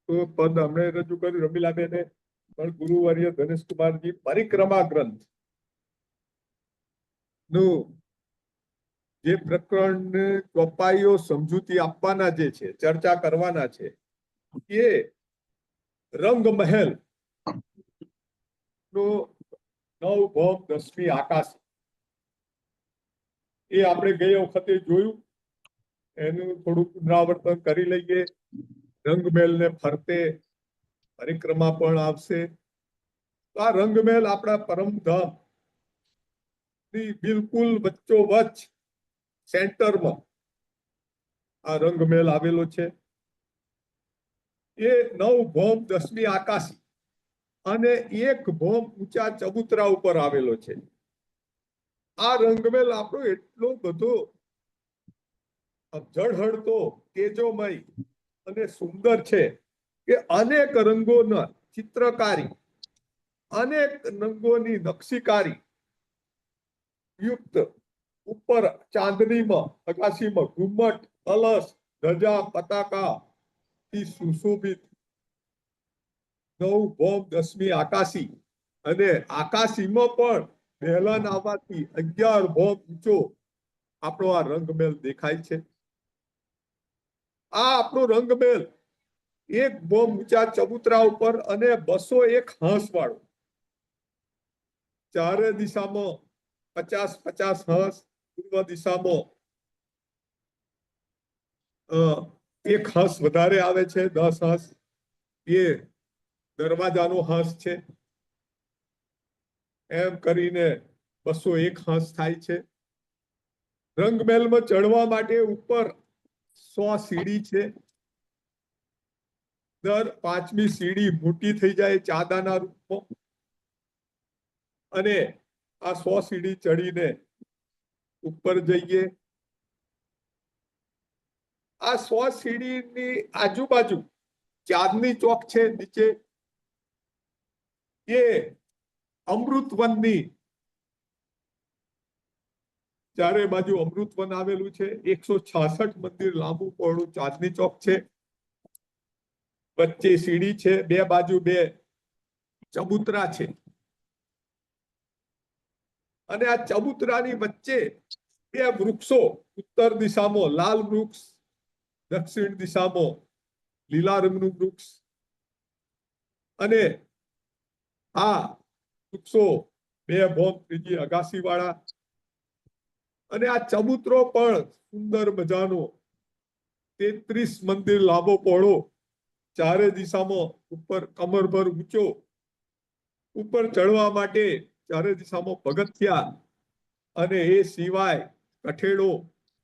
પદ અમને રજૂ કર્યું રમીલાબેને, પણ ગુરુવર્ય ધનેશકુમારજી પરિક્રમા ગ્રંથ નું જે પ્રકરણ ચોપાઈઓ સમજૂતી આપવાના જે છે, ચર્ચા કરવાના છે, એ રંગમહેલ નો 9 ભોગ 10મી આકાશ, એ આપણે ગઈ વખતે જોયું. એનું થોડું પુનરાવર્તન કરી લઈએ. રંગમહેલ ને ફરતે પરિક્રમા પણ આવશે. આ રંગમહેલ આપણા પરમધામ ની બિલકુલ વચ્ચોવચ્ચ સેન્ટરમાં આ રંગમહેલ આવેલો છે. એ 9 ભોમ 10મી આકાશી અને 1 ભોમ ઊંચા ચબુતરા ઉપર આવેલો છે. આ રંગમહેલ આપણો એટલો બધો ઝળહળતો, તેજોમય અને સુંદર છે કે અનેક રંગોના ચિત્રકારી, અનેક રંગોની નકશીકારી યુક્ત ઉપર ચાંદનીમાં આકાશીમાં ઘુમ્મટ, કલશ, ધજા, પતાકા થી સુશોભિત 9 ભોમ 10મી આકાશી, અને આકાશીમાં પણ વહેલા આવવાથી 11 ભોમ ઊંચો આપણો આ રંગમહેલ દેખાય છે. આ આપણો રંગમહેલ 1 ભોમ ઊંચા ચબુતરા ઉપર અને 201 હાંસ વાળો, ચારે દિશામાં 50-50 હાંસ, પૂર્વ દિશામાં 1 હાંસ વધારે આવે છે, 10 હાંસ, એ દરવાજાનો હાંસ છે. એમ કરીને 201 હાંસ થાય છે. રંગમહેલમાં ચડવા માટે ઉપર 100 સીડી છે. દર 5મી સીડી મોટી થઈ જાય ચાંદાના રૂપમાં, અને આ 100 સીડી ચડીને ઉપર જઈએ. આ 100 સીડીની આજુબાજુ ચાંદની ચોક છે નીચે, એ અમૃતવનની ચારે બાજુ અમૃતવન આવેલું છે. 166 મંદિર લાંબુ પહોળું ચાંદની ચોક છે. વચ્ચે સીડી છે, 2 બાજુ 2 ચબુતરા છે, અને આ ચબુતરાની વચ્ચે 2 વૃક્ષો, ઉત્તર દિશામાં લાલ વૃક્ષ, દક્ષિણ દિશામાં લીલા રંગનું વૃક્ષ, અને આ વૃક્ષો 2 ભોમ ત્રીજી અગાસી વાળા, અને આ ચબુતરો પણ સુંદર મજાનો 33 મંદિર લાંબો પહોળો, ચારે દિશામાં ઉપર કમરભર ઊંચો, ઉપર ચડવા માટે ચારે દિશામાં પગથિયા, અને એ સિવાય કઠેડો,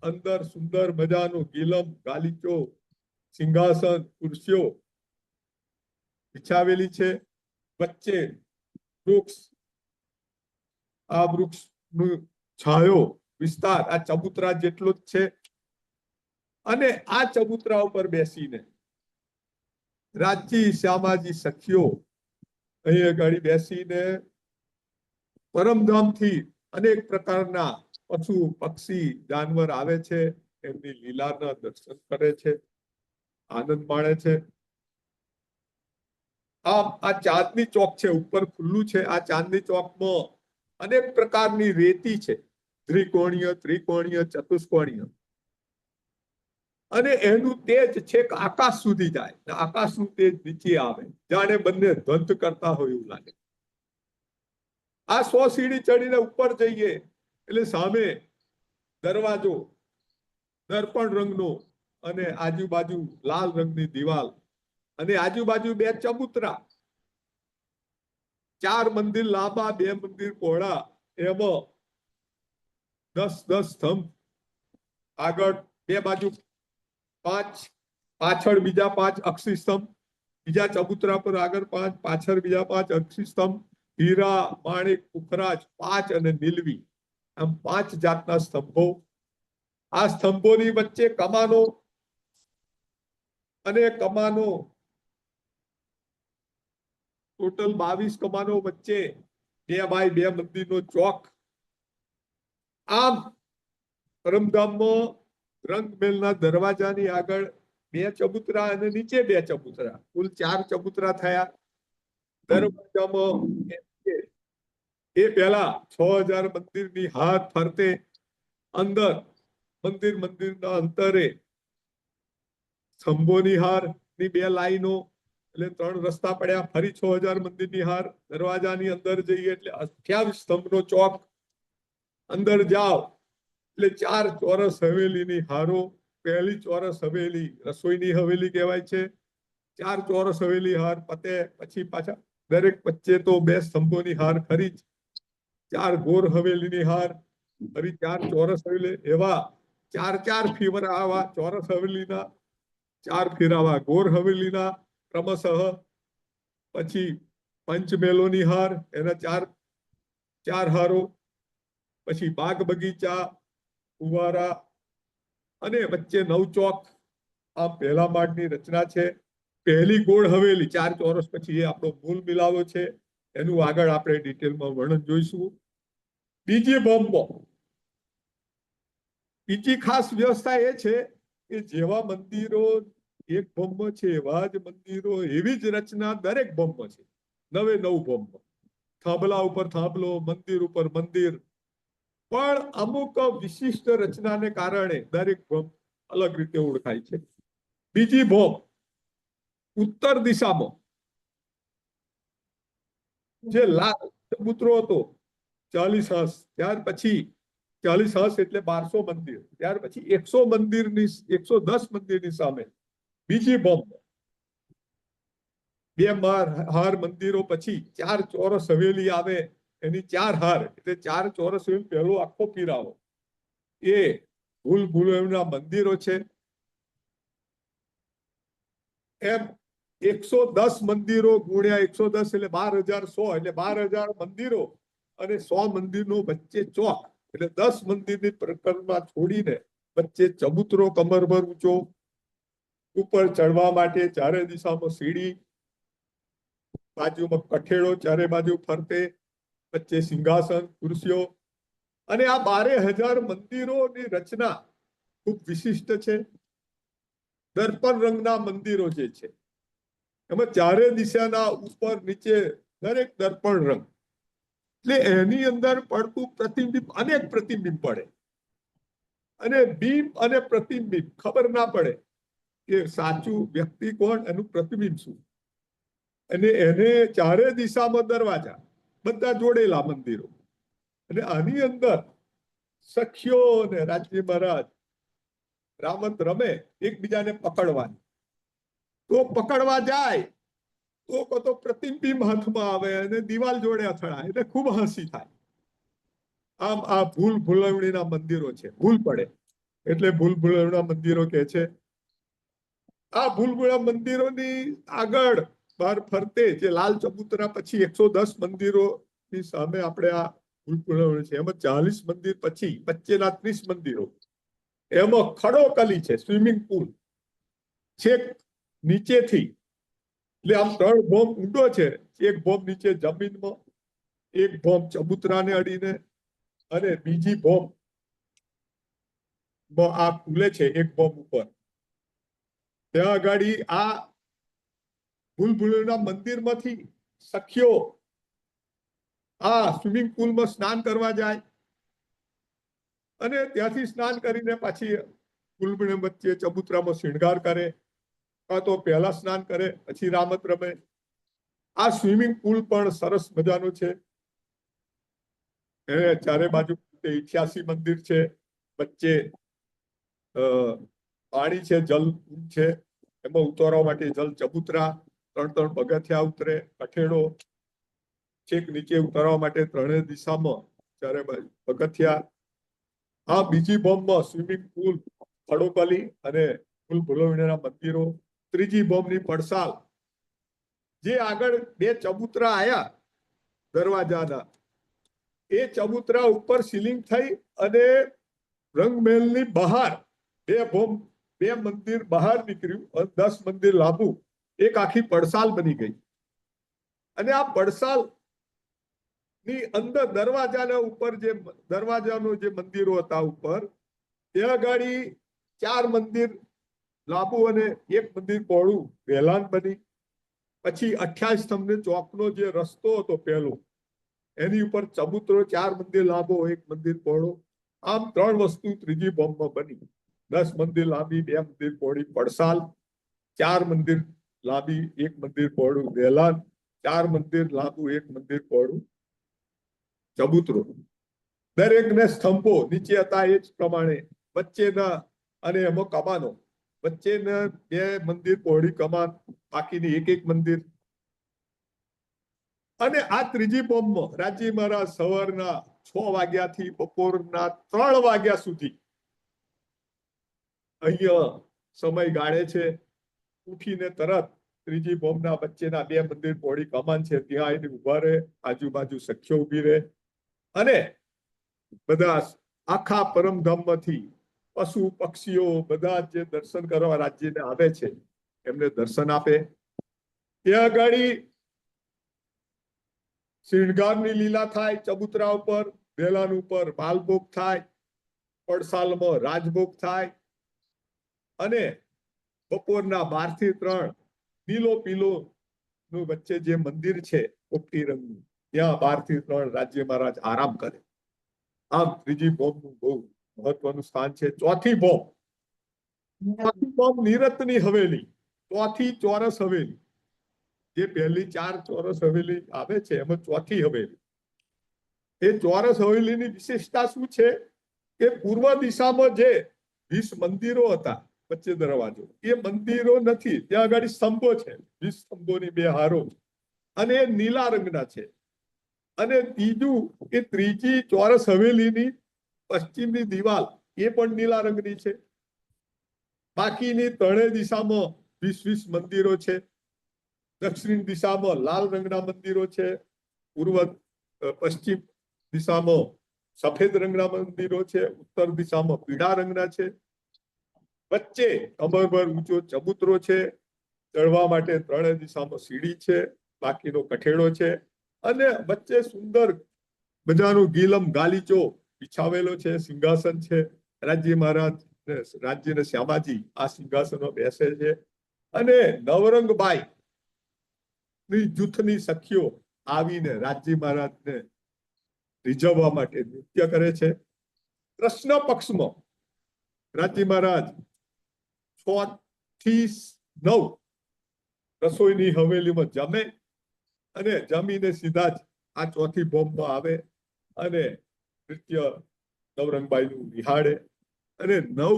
અંદર સુંદર મજાનું ગીલમ, ગાલીચો, સિંહાસન, ખુરશીઓ બિછાવેલી છે. વચ્ચે વૃક્ષ, આ વૃક્ષનું છાયો વિસ્તાર આ ચબુતરા જેટલો જ છે. અને આ ચબુતરા ઉપર બેસીને રાજજી શ્યામાજી સખીઓ અહીં આગળ બેસીને પરમધામથી અનેક પ્રકારના પશુ પક્ષી જાનવર આવે છે, એમની લીલાના દર્શન કરે છે, આનંદ માણે છે. આ ચાંદની ચોક છે, ઉપર ખુલ્લું છે. આ ચાંદની ચોકમાં અનેક પ્રકારની રેતી છે, ત્રિકોણીય, ત્રિકોણીય, ચતુષ્કોણીય, અને એનું તેજ છેક આકાશ સુધી જાય, આકાશનું તેજ નીચે આવે, જાણે બંને ધ્વંત કરતા હોય એવું લાગે. આ 100 સીડી ચડીને ઉપર જઈએ એટલે સામે દરવાજો દર્પણ રંગનો, અને આજુબાજુ લાલ રંગની દિવાલ, અને આજુબાજુ 2 ચબુતરા, 4 મંદિર લાંબા, 2 મંદિર પહોળા, એમાં 10-10 સ્તંભ, આગળ 2 બાજુ 5, પાછળ બીજા 5 અક્ષી સ્તંભ, બીજા ચબુતરા પર આગળ 5, પાછળ બીજા 5 અક્ષી સ્તંભ, હીરા, માણિક, પુખરાજ 5, અને નીલવી, આમ 5 જાતના સ્તંભો. આ સ્તંભોની વચ્ચે કમાનો, અને કમાનો ટોટલ 22 કમાનો, વચ્ચે 2 બાય 2 મંદિરનો ચોક. આમ પરમધામમાં રંગમહેલના દરવાજાની આગળ 2 ચબૂતરા અને નીચે 2 ચબૂતરા, કુલ 4 ચબૂતરા થયા. દરવાજામાં એ પહેલા 6000 મંદિરની હાથ ફરતે અંદર મંદિરના અંતરે સ્તંભોની હારની 2 લાઈનો, એટલે 3 રસ્તા પડ્યા. ફરી 6000 મંદિરની હાર. દરવાજાની અંદર જઈએ એટલે 28 સ્તંભનો ચોક. અંદર જાઓ એટલે 4 ચોરસ હવેલીની હારો. પહેલી ચોરસ હવેલી રસોઈની હવેલી કહેવાય છે. 4 ચોરસ હવેલી હાર પતે પછી પાછા દરેક વચ્ચે તો 2 સ્તંભોની હાર ખરી જ. 4 ગોર હવેલીની હાર, ફરી 4 ચોરસ હવેલી, એવા 4 ફીવરા આવા ચોરસ હવેલીના, 4 ફેરાવા ગોર હવેલીના ક્રમશઃ. પછી પંચમેલોની હાર, એના 4 હારો. પછી બાગ બગીચા, ફુવારા અને વચ્ચે 9 ચોક. આ પહેલા માળની રચના છે. પહેલી ગોળ હવેલી 4 ચોરસ પછી એ આપણો મૂળ મિલાવો છે. એનું આગળ આપણે ડિટેલમાં વર્ણન જોઈશું. બીજી બોમ્બમાં બીજી ખાસ વ્યવસ્થા એ છે કે જેવા મંદિરો એક બોમ્બ છે એવા જ મંદિરો, એવી જ રચના દરેક બોમ્બ છે. 9 બોમ્બ, થાંભલા ઉપર થાંભલો, મંદિર ઉપર મંદિર. પણ અમુક વિશિષ્ટ રચનાને કારણે દરેક બોમ્બ અલગ રીતે ઓળખાય છે. બીજી બોમ્બ ઉત્તર દિશામાં જે લાલ ચબૂતરો હતો 40 હાંસ, ત્યાર પછી 40 હાંસ એટલે 1200 મંદિર, ત્યાર પછી 110 મંદિરની સામે બીજી બોમ્બ. 2 હાર મંદિરો પછી 4 ચોરસ હવેલી આવે, એની 4 હાર એટલે 4 ચોરસ હવેલી પહેલો આખો પીરાવો એ ભૂલ ભૂલૈયાના મંદિરો છે. એમ 110 મંદિરો ગુણ્યા 110 એટલે 12100, એટલે 12000 મંદિરો અને 100 મંદિરનો વચ્ચે ચોક, એટલે 10 મંદિરની પરિક્રમા છોડીને વચ્ચે ચબૂતરો કમરભર ઊંચો, ઉપર ચડવા માટે ચારે દિશામાં સીડી, બાજુમાં કઠેડો ચારે બાજુ ફરતે, વચ્ચે સિંહાસન, ખુરશીઓ. અને આ 12000 મંદિરોની રચના ખૂબ વિશિષ્ટ છે. દર્પણ રંગના મંદિરો જે છે એમાં ચારે દિશાના ઉપર નીચે દરેક દર્પણ રંગ, એટલે એની અંદર પડતું પ્રતિબિંબ, અનેક પ્રતિબિંબ પડે. અને બિંબ અને પ્રતિબિંબ ખબર ના પડે કે સાચું વ્યક્તિ કોણ, એનું પ્રતિબિંબ શું. અને એને ચારે દિશામાં દરવાજા, બધા જોડેલા મંદિરો. અને આની અંદર સખીઓ અને રાજ્ય મહારાજ રામત રમે એકબીજાને પકડવાની. તો પકડવા જાય તો પ્રતિબિંબ હાથમાં આવે અને દિવાલ જોડે અથડાય એટલે ખૂબ હસી થાય. આમ આ ભૂલ ભૂલવણીના મંદિરો છે. ભૂલ પડે એટલે ભૂલ ભૂલવણીના મંદિરો કે છે. આ ભૂલ ભૂલવણા મંદિરોની આગળ બહાર ફરતે જે લાલ ચબૂતરા પછી 110 મંદિરોની સામે આપણે આ ભૂલ ભૂલવણી છે. એમાં 40 મંદિર પછી વચ્ચેના 30 મંદિરો, એમાં ખડોકલી છે, સ્વિમિંગ પુલ છેક નીચેથી. એટલે આમ 3 બોમ્બ ઊંડો છે. એક બોમ્બ નીચે જમીનમાં, એક બોમ્બ ચબૂતરાને અડીને, અને બીજી બોમ્બ આ ખુલે છે એક બોમ્બ ઉપર. ત્યાં આગળ આ ભૂલભુલૈયાના મંદિરમાંથી સખીઓ આ સ્વિમિંગ પુલમાં સ્નાન કરવા જાય અને ત્યાંથી સ્નાન કરીને પાછી ભૂલભુલૈયા વચ્ચે ચબૂતરામાં શૃંગાર કરે, કાં તો પહેલા સ્નાન કરે પછી રામત રમે. આ સ્વિમિંગ પુલ પણ સરસ મજાનો છે. ચારે બાજુ 88 મંદિર છે. વચ્ચે પાણી છે, જલ છે, એમાં ઉતારવા માટે જલ ચબૂતરા, 3 પગથિયા ઉતરે, કઠેડો છેક નીચે ઉતારવા માટે 3 દિશામાં ચારે બાજુ પગથિયા. આ બીજી બોમ્બમાં સ્વિમિંગ પુલ, ખડોકલી અને ભૂલ ભૂલવણીના મંદિરો. ત્રીજી બોમ્બની પડસાલ, જે આગળ 2 ચબૂતરા આયા દરવાજાના, એ ચબૂતરા ઉપર સીલિંગ થઈ અને રંગમહેલની બહાર 2 બોમ્બ, 2 મંદિર બહાર નીકળ્યું, 10 મંદિર લાંબુ, એક આખી પડસાલ બની ગઈ. અને આ પડસાલ ની અંદર દરવાજાના ઉપર દરવાજાનો જે મંદિરો હતા ઉપર, ત્યાં આગળ 4 મંદિર લાંબુ અને એક મંદિર પહોળું વેલાન બની. પછી 28 સ્તંભને ચોકનો જે રસ્તો હતો પહેલો, એની ઉપર ચબૂતરો, 4 મંદિર લાંબો, 1 મંદિર પહોળો. આમ 3 વસ્તુ ત્રીજી બોમ્બમાં બની. 10 મંદિર લાંબી, 2 મંદિર પહોળી પડસાલ, 4 મંદિર લાંબી, 1 મંદિર પહોળું વેલાન, 4 મંદિર લાંબુ, 1 મંદિર પહોળું ચબૂતરો. દરેકને સ્તંભો નીચે હતા એ જ પ્રમાણે વચ્ચેના, અને એમાં કમાનો, વચ્ચેના 2 મંદિર પહોળી કમાન, બાકીની 1 મંદિર. અને આ ત્રીજી બોમ્બમાં રાજી મહારાજ સવારના 6 વાગ્યાથી બપોરના 3 વાગ્યા સુધી અહીંયા સમય ગાળે છે. ઉઠીને તરત ત્રીજી બોમ્બના વચ્ચેના 2 મંદિર પહોળી કમાન છે ત્યાં આવીને ઉભા રહે, આજુબાજુ સખ્યો ઉભી રહે, અને બધા આખા પરમધામમાંથી પશુ પક્ષીઓ બધા જે દર્શન કરવા રાજ્યને આવે છે એમને દર્શન આપે. ત્યાં આગળ શૃંગારની લીલા થાય. ચબુતરા ઉપર, વેલાન ઉપર બાલભોગ થાય, પડસાલમાં રાજભોગ થાય, અને બપોરના 12 થી 3 લીલો પીલો નું વચ્ચે જે મંદિર છે પોપટી રંગનું, ત્યાં 12 થી 3 રાજ્ય મહારાજ આરામ કરે. આમ ત્રીજી બોમ્બનું બહુ મહત્વનું સ્થાન છે. ચોથી બોમ્બ નીરતની હવેલી, ચોથી ચોરસ હવેલી. જે પહેલી 4 ચોરસ હવેલી આવે છે એમાં ચોથી હવેલી. એ ચોરસ હવેલીની વિશેષતા શું છે કે પૂર્વ દિશામાં જે 20 મંદિરો હતા, વચ્ચે દરવાજો, એ મંદિરો નથી, ત્યાં આગળ સ્તંભો છે, 20 સ્તંભોની 2 હારો, અને એ નીલા રંગના છે. અને ત્રીજું, એ ત્રીજી ચોરસ હવેલીની પશ્ચિમની દિવાલ એ પણ નીલા રંગની છે. બાકીની 3 દિશામાં 20 મંદિરો છે. દક્ષિણ દિશામાં લાલ રંગના મંદિરો છે, પૂર્વ પશ્ચિમ દિશામાં સફેદ રંગના મંદિરો છે, ઉત્તર દિશામાં પીળા રંગના છે. વચ્ચે કમરભર ઊંચો ચબૂતરો છે, ચડવા માટે 3 દિશામાં સીડી છે, બાકીનો કઠેડો છે, અને વચ્ચે સુંદર મજાનું ગીલમ ગાલીચો બિછાવેલો છે, સિંહાસન છે. રાજ્ય મહારાજ રાજ્યને શ્યામાજી આ સિંહાસનમાં બેસે છે, અને નવરંગબાઈ જૂથની સખીઓ આવીને રાજ્ય મહારાજને રીઝવવા માટે નૃત્ય કરે છે. કૃષ્ણ પક્ષમાં રાજ્ય મહારાજ 6 થી 9 રસોઈની હવેલીમાં જમે, અને જમીને સીધા જ આ ચોથી બોમ્બમાં આવે અને નૃત્ય નવરંગબાઈનું નિહાળે. અને 9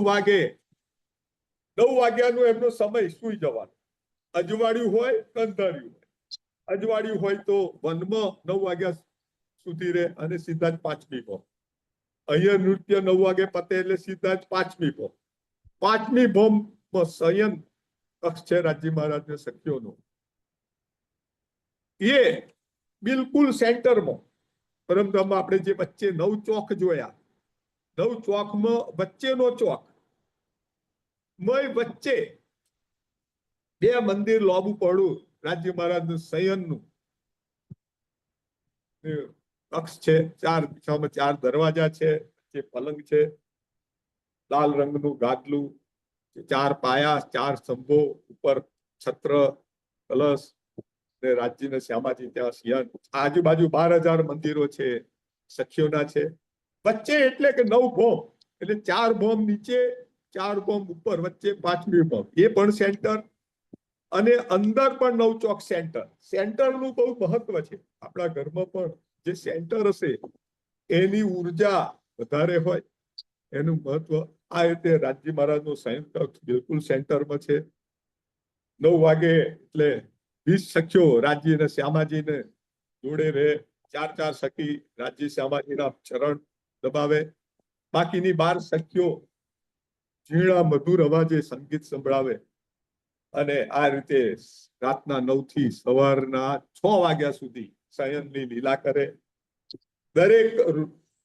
વાગ્યાનો એમનો સમય સુઈ જવાનો. અજવાળ્યું હોય કે અંધાર્યું હોય. અજવાળ્યું હોય તો વનમાં 9 વાગ્યા સુધી રહે અને સીધા જ 5મી બોમ્બ. અહીંયા નૃત્ય 9 વાગે પતે એટલે સીધા જ 5મી બોમ્બ. 5મી બોમ્બમાં શયન કક્ષ છે રાજ્ય મહારાજને સખીઓનો, એ બિલકુલ સેન્ટરમાં. પરમધામમાં આપણે જે વચ્ચે 9 ચોક જોયા, 9 ચોકમાં વચ્ચેનો ચોક, વચ્ચે 2 મંદિર લોબુ પડું રાજ્ય મહારાજનું શયનનું કક્ષ છે. 4 દિશામાં 4 દરવાજા છે, જે પલંગ છે, લાલ રંગનું ગાદલું, 4 પાયા, 4 સ્તંભો, ઉપર છત્ર, કલશ, ને રાજ્યને શ્યામાજી ત્યાં સિંહન. આજુબાજુ 12,000 મંદિરો છે, સખીઓના છે. વચ્ચે એટલે કે 9 બોમ્બ, એટલે 4 બોમ્બ નીચે, 4 બોમ્બ ઉપર, વચ્ચે 5મી બોમ્બ, એ પણ સેન્ટર. અને અંદર પણ 9 ચોક સેન્ટર. સેન્ટરનું બહુ મહત્વ છે. આપણા ઘરમાં પણ જે સેન્ટર હશે એની ઉર્જા વધારે હોય, એનું મહત્વ. આ રીતે રાજ્ય મહારાજનો શયન કક્ષ બિલકુલ સેન્ટરમાં છે. 9 વાગે એટલે 20 સખીઓ રાજ્ય અને શ્યામાજીને જોડે રહે. 4 સખી રાજ્ય શ્યામાજીના ચરણ દબાવે. બાકીની 12 સખીઓ ઝીણા મધુર અવાજે સંગીત સંભળાવે. અને આ રીતે રાતના 9 થી સવારના 6 વાગ્યા સુધી શયનની લીલા કરે. દરેક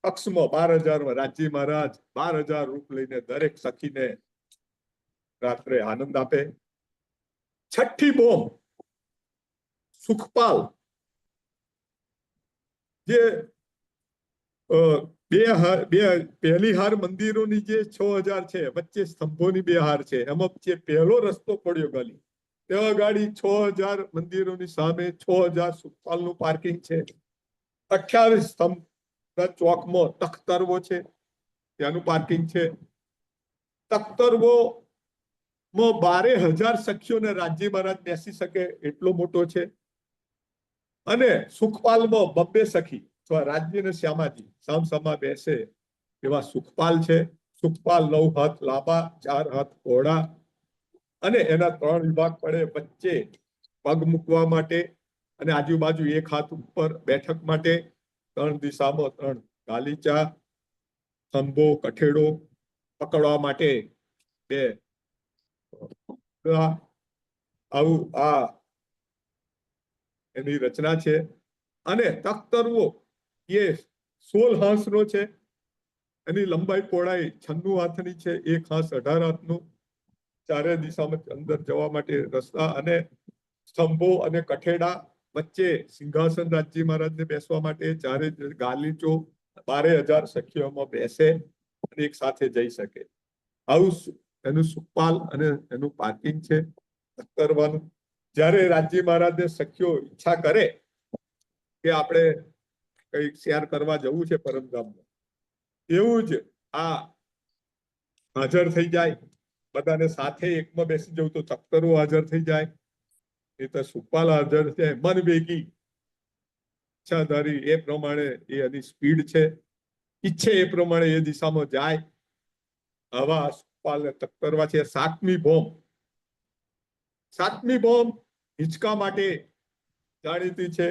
પક્ષમાં 12,000 રાજ્ય મહારાજ 12,000 રૂપ લઈને દરેક સખીને રાત્રે આનંદ આપે. 6ઠી બોમ્બ સુખપાલ, જે પહેલી હાર મંદિરોની જે 6000 છે, વચ્ચે સ્તંભોની 2 હાર છે, એમાં જે પહેલો રસ્તો પડ્યો ગલી ત્યાં ગાડી 6000 મંદિરોની સામે 6000 સુખપાલનું પાર્કિંગ છે. 28 સ્તંભ ચોકમાં તખ્તરવો છે, ત્યાંનું પાર્કિંગ છે. તખ્તરવો માં 12000 સખીઓને રાજ્ય મહારાજ બેસી શકે એટલો મોટો છે. અને સુખપાલમાં 2 સખી રાજ્ય ને શ્યામાજી સામસામા બેસે એવા સુખપાલ છે. સુખપાલ 9 હાથ લાંબા, 4 હાથ પહોળા અને એના 3 વિભાગ પડે વચ્ચે પગ મૂકવા માટે અને આજુબાજુ 1 હાથ ઉપર બેઠક માટે, 3 દિશામાં 3 ગાલીચા, સ્તંભો, કઠેડો પકડવા માટે 2 આવું આ એની રચના છે. અને તખ્તરવો એ 16 હાંસનો છે. એની લંબાઈ પહોળાઈ 96 હાથની છે. 1 હાંસ 18 હાથનું. ચારે દિશામાં અંદર જવા માટે રસ્તા અને સ્તંભો અને કઠેડા, વચ્ચે સિંહાસન રાજ્ય મહારાજને બેસવા માટે, ચારે ગાલીચો, 12000 સખીઓમાં બેસે અને એક સાથે જઈ શકે. આવું એનું સુખપાલ અને એનું પાર્કિંગ છે કરવાનું. જ્યારે રાજ્ય મહારાજને સખીઓ ઈચ્છા કરે કે આપણે કઈક શેર કરવા જવું છે પરમધામમાં, એવું જ આ હાજર થઈ જાય. બધાને સાથે એકમાં બેસી જવું તો તખ્તરો હાજર થઈ જાય, એ તો સુખપાલ હાજર છે. મન વેગી ઈચ્છાધારી એ પ્રમાણે એની સ્પીડ છે, ઈચ્છે એ પ્રમાણે એ દિશામાં જાય. આવા સુખપાલ તખ્તરવા છે. 7મી બોમ્બ હિંચકા માટે જાણીતી છે.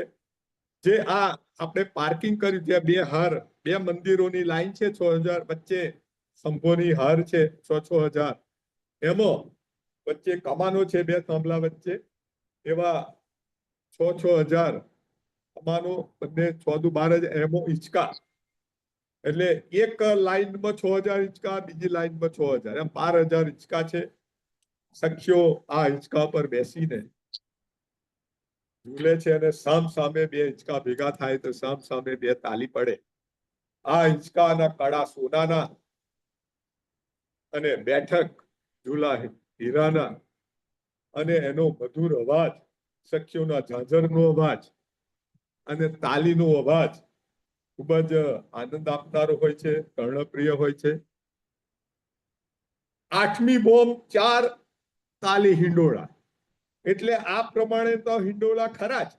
જે આ આપણે પાર્કિંગ કર્યું ત્યાં 2 હાર, 2 મંદિરોની લાઈન છે, 6000 વચ્ચે સ્તંભોની હાર છે 6000. એમાં વચ્ચે કમાનો છે, 2 થાંભલા વચ્ચે, એવા 6000 કમાનો, બંને 6 દુ 12, એમાં હિંચકા એટલે એક લાઈનમાં 6000 હિંચકા, બીજી લાઈનમાં 6000, એમ 12000 હિંચકા છે. સખીઓ આ હિંચકા પર બેસીને ઝૂલે છે અને સામ સામે 2 હિંચકા ભેગા થાય તો સામ સામે 2 તાલી પડે. આ હિંચકાના કડા સોનાના અને બેઠક ઝૂલા હીરાના અને એનો મધુર અવાજ, સખીઓના ઝાંઝરનો અવાજ અને તાલીનો અવાજ ખૂબ જ આનંદ આપનારો હોય છે, કર્ણપ્રિય હોય છે. 8મી બોમ્બ 4 તાલી હિંડોળા. એટલે આ પ્રમાણે તો હિંડોળા ખરા જ,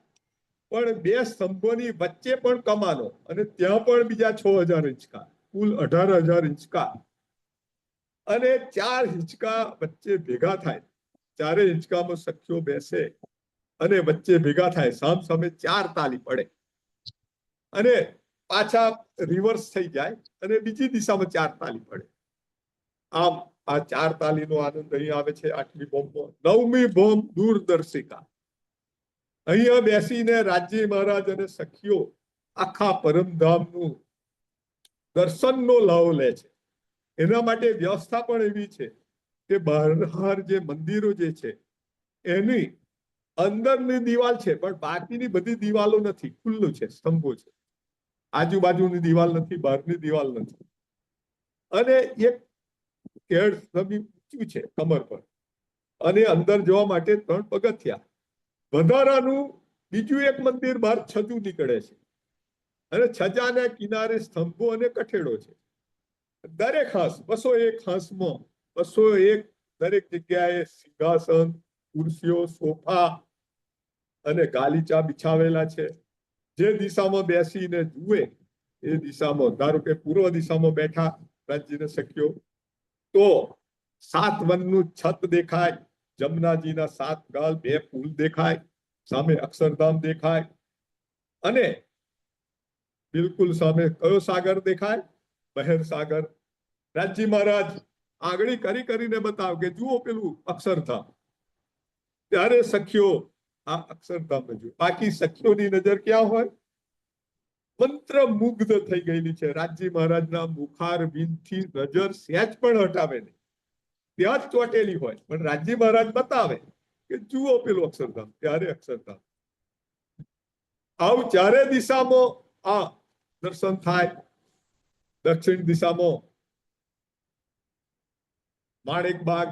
પણ 2 સ્તંભોની વચ્ચે પણ કમાનો અને ત્યાં પણ બીજા 6000 હિંચકા, કુલ 18000 હિંચકા. અને 4 હિંચકા વચ્ચે ભેગા થાય, ચારે હિંચકામાં સખીઓ બેસે અને વચ્ચે ભેગા થાય, સામ સામે 4 તાલી પડે અને પાછા રિવર્સ થઈ જાય અને બીજી દિશામાં 4 તાલી પડે. આમ આ 4 તાલીનો આનંદ અહીં આવે છે 8મી બોમ્બમાં. 9મી બોમ્બ દૂરદર્શિકા. અહીંયા બેસીને રાજ્ય મહારાજ અને સખીઓ આખા પરમધામનું દર્શનનો લાવો લે છે. એના માટે વ્યવસ્થા પણ એવી છે કે બહાર જે મંદિરો જે છે એની અંદરની દિવાલ છે, પણ બાકીની બધી દિવાલો નથી, ખુલ્લું છે, સ્તંભો છે. આજુબાજુની દિવાલ નથી, બહારની દિવાલ નથી. અને એક કેળ ઊંચું છે કમર પર, અને અંદર જવા માટે 3 પગથિયા. વધારાનું બીજું એક મંદિર બહાર છજુ નીકળે છે અને છજાના કિનારે સ્તંભો અને કઠેડો છે. દરેક હાંસ 201 હાંસમાં 201 દરેક જગ્યાએ સિંહાસન, ખુરશીઓ, સોફા અને ગાલીચા બિછાવેલા છે. જે દિશામાં બેસીને જુએ એ દિશામાં, ધારો કે પૂર્વ દિશામાં બેઠા રાજ્યને સખીઓ તો 7 વનનું છત દેખાય, જમનાજીના 7 ગાલ, 2 પુલ દેખાય, સામે અક્ષરધામ દેખાય અને બિલકુલ સામે કયો સાગર દેખાય? બહેર સાગર. રાજ્ય મહારાજ આગળી કરીને બતાવ કે જુઓ પેલું અક્ષરધામ. ત્યારે સખીઓ આ અક્ષરધામ જુએ. બાકી સખીઓની નજર ક્યાં હોય? મંત્ર મુગ્ધ થઈ ગયેલી છે. રાજ્ય મહારાજના મુખાર બિંદથી નજર સહેજ પણ હટાવે નહીં, ત્યાં જ ચોટેલી હોય, પણ રાજ્ય મહારાજ બતાવે કે જુઓ પેલું અક્ષરધામ, ત્યારે અક્ષરધામ. આવું ચારે દિશામાં આ દર્શન થાય. દક્ષિણ દિશામાં માણેકબાગ,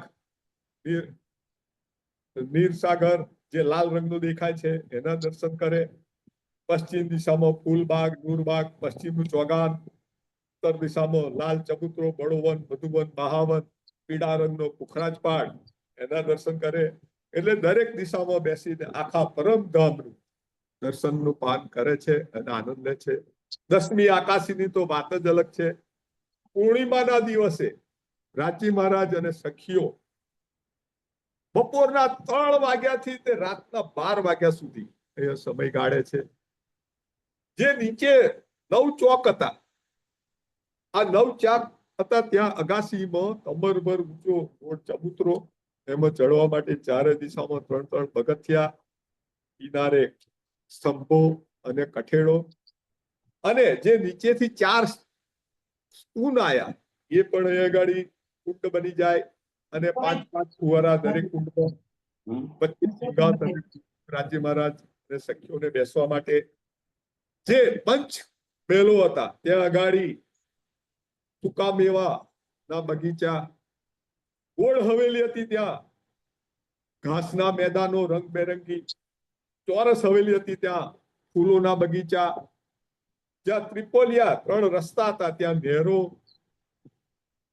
નીરસાગર જે લાલ રંગનું દેખાય છે એના દર્શન કરે. પશ્ચિમ દિશામાં ફૂલબાગ, નૂરબાગ, પશ્ચિમનું ચોગાન. ઉત્તર દિશામાં લાલ ચબૂતરો, બળોવન, મધુવન, મહાવન, પીળા રંગનો પુખરાજપાડ એના દર્શન કરે. એટલે દરેક દિશામાં બેસીને આખા પરમધામનું દર્શનનું પાન કરે છે અને આનંદ લે છે. 10મી આકાશીની તો વાત જ અલગ છે. પૂર્ણિમાના દિવસે રાજી મહારાજ અને સખીઓ બપોરના 3 વાગ્યાથી તે રાતના 12 વાગ્યા સુધી એ સમય ગાળે છે. જે નીચે 9 ચોક હતા, આ 9 ચોક હતા, ત્યાં અગાસીમાં કમરભર ઊંચો ગોળ ચબૂતરો, એમાં ચડવા માટે ચારે દિશામાં 3 પગથિયા, કિનારે સ્તંભો અને કઠેડો, અને જે નીચેથી 4 સ્તૂન આયા એ પણ એ ગાડી કુંડ બની જાય, અને 5 ફુવારા દરેક કુંડમાં, 25 સિંહાસન રાજી મહારાજ અને સખીઓને બેસવા માટે. જે પંચ મહેલો હતા ત્યાં અગાડી સૂકા મેવાના બગીચા, ગોળ હવેલી હતી ત્યાં ઘાસના મેદાનો રંગબેરંગી, ચોરસ હવેલી હતી ત્યાં ફૂલોના બગીચા, જ્યાં ત્રિપોલિયા 3 રસ્તા હતા ત્યાં નહેરો,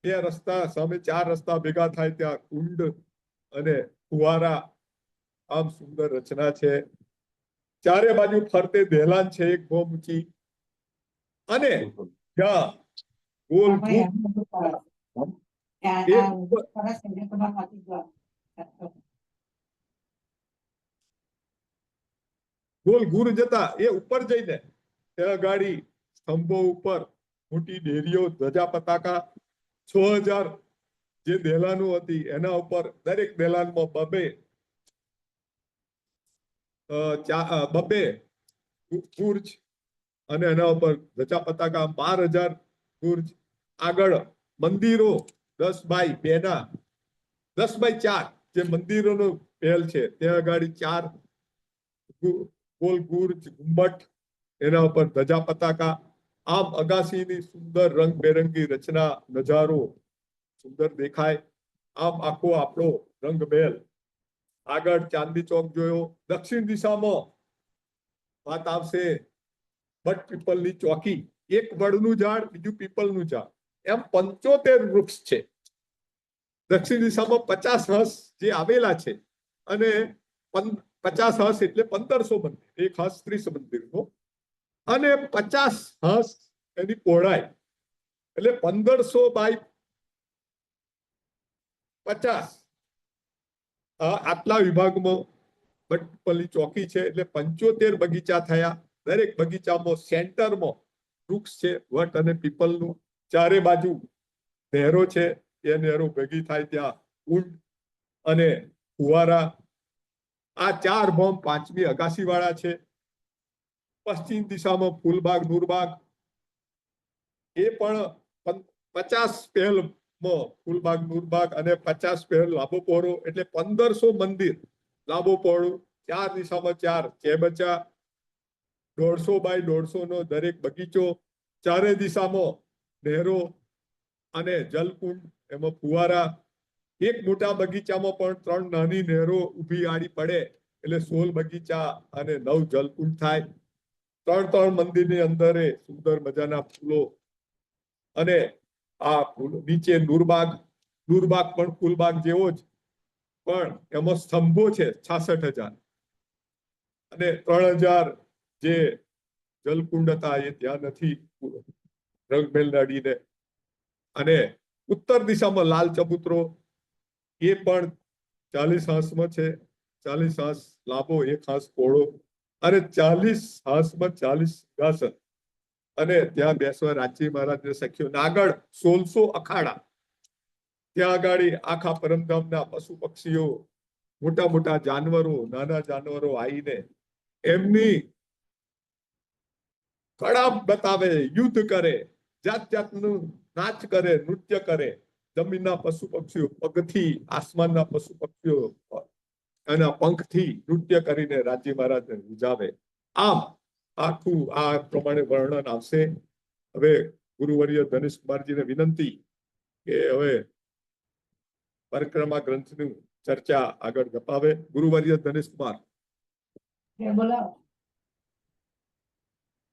2 રસ્તા સામે 4 રસ્તા ભેગા થાય ત્યાં કુંડ અને ફુવારા. આમ સુંદર રચના છે. ચારે બાજુ ફરતે દેલાન છે એક બહુ ઊંચી, અને ત્યાં ગોલ ગોલ ગુર જતા એ ઉપર જઈને ત્યાં ગાડી સ્તંભો ઉપર મોટી ડેરીઓ, ધ્વજા પતાકા, 6000 જે દેલાનો હતી એના ઉપર દરેક દેલાનમાં બબે ગુર્જ, અને એના ઉપર ધજા પતાકા 12000 ગુર્જ. આગળ મંદિરો 10 બાય 2 ના 10 બાય 4 જે મંદિરોનો પહેલ છે ત્યાં આગળ 4 ગોલ ગુર્જ ગુંબટ, એના ઉપર ધજા પતાકા. આમ અગાસીની સુંદર રંગબેરંગી રચના, નજારો સુંદર દેખાય. આમ આખો આપણો રંગમહેલ. આગળ ચાંદની ચોક જોયો. દક્ષિણ દિશામાં વાત આવશે બટ પીપલની ચોકી, એક વડનું ઝાડ, બીજું પીપલનું ઝાડ, એમ 75 વૃક્ષ છે. દક્ષિણ દિશામાં 50 હંસ જે આવેલા છે, અને 50 હંસ એટલે 1500 મંદિર, એક હંસ 30 મંદિરનો, અને 50 હંસ એની પહોળાઈ, એટલે 1500 બાય 50. આટલા વિભાગમાં બટપલ્લી ચોકી છે. એટલે 75 બગીચા થયા. દરેક બગીચામાં સેન્ટરમાં વૃક્ષ છે વટ અને પીપલનું. ચારે બાજુ નહેરો છે, એ નહેરો ભેગી થાય ત્યાં કુંડ અને ફુવારા. આ 4 ભોમ 5મી અગાસી વાળા છે. પશ્ચિમ દિશામાં ફૂલબાગ, નૂરબાગ, એ પણ 50 પહેલમાં ફૂલબાગ, નૂરબાગ, અને 50 પહેલ લાંબો પહોળો, એટલે 1500 મંદિર લાંબો પહોળું. 4 દિશામાં 4 ચેબચા, 150 બાય 150 નો દરેક બગીચો, ચારે દિશામાં નહેરો અને જલકુંડ, એમાં ફુવારા. એક મોટા બગીચામાં પણ 3 નાની નહેરો ઊભી આડી પડે, એટલે 16 બગીચા અને 9 જલકુંડ થાય. 3 મંદિરની અંદર સુંદર મજાના ફૂલો, અને આ નીચે નૂરબાગ પણ ફૂલબાગ જેવો જ, પણ એમાં સ્તંભો છે 66,000, અને 3000 જે જલકુંડ હતા એ ત્યાં નથી, રંગમેલ નડીને. અને ઉત્તર દિશામાં લાલ ચબૂતરો, એ પણ 40 હાંસમાં છે. 40 હાંસ લાંબો, 1 હાંસ પહોળો, અને 40 હાંસમાં 40 સિંહાસન, અને ત્યાં બેસવા રાજી મહારાજને સખ્યો. આગળ 1600 અખાડા, ત્યાં આગળ આખા પરમધામના પશુ પક્ષીઓ, મોટા મોટા જાનવરો, નાના જાનવરો આવીને એમની કળા બતાવે, યુદ્ધ કરે, જાત જાતનું નાચ કરે, નૃત્ય કરે. જમીનના પશુ પક્ષીઓ પગથી, આસમાનના પશુ પક્ષીઓ એના પંખથી નૃત્ય કરીને રાજી મહારાજને રીઝાવે. આમ આખું આ પ્રમાણે વર્ણન આવશે. હવે ગુરુવર્ય ધનેશ કુમારજીને વિનંતી કે હવે પરિક્રમા ગ્રંથની ચર્ચા આગળ ધપાવે. ગુરુવર્ય ધનેશ કુમાર.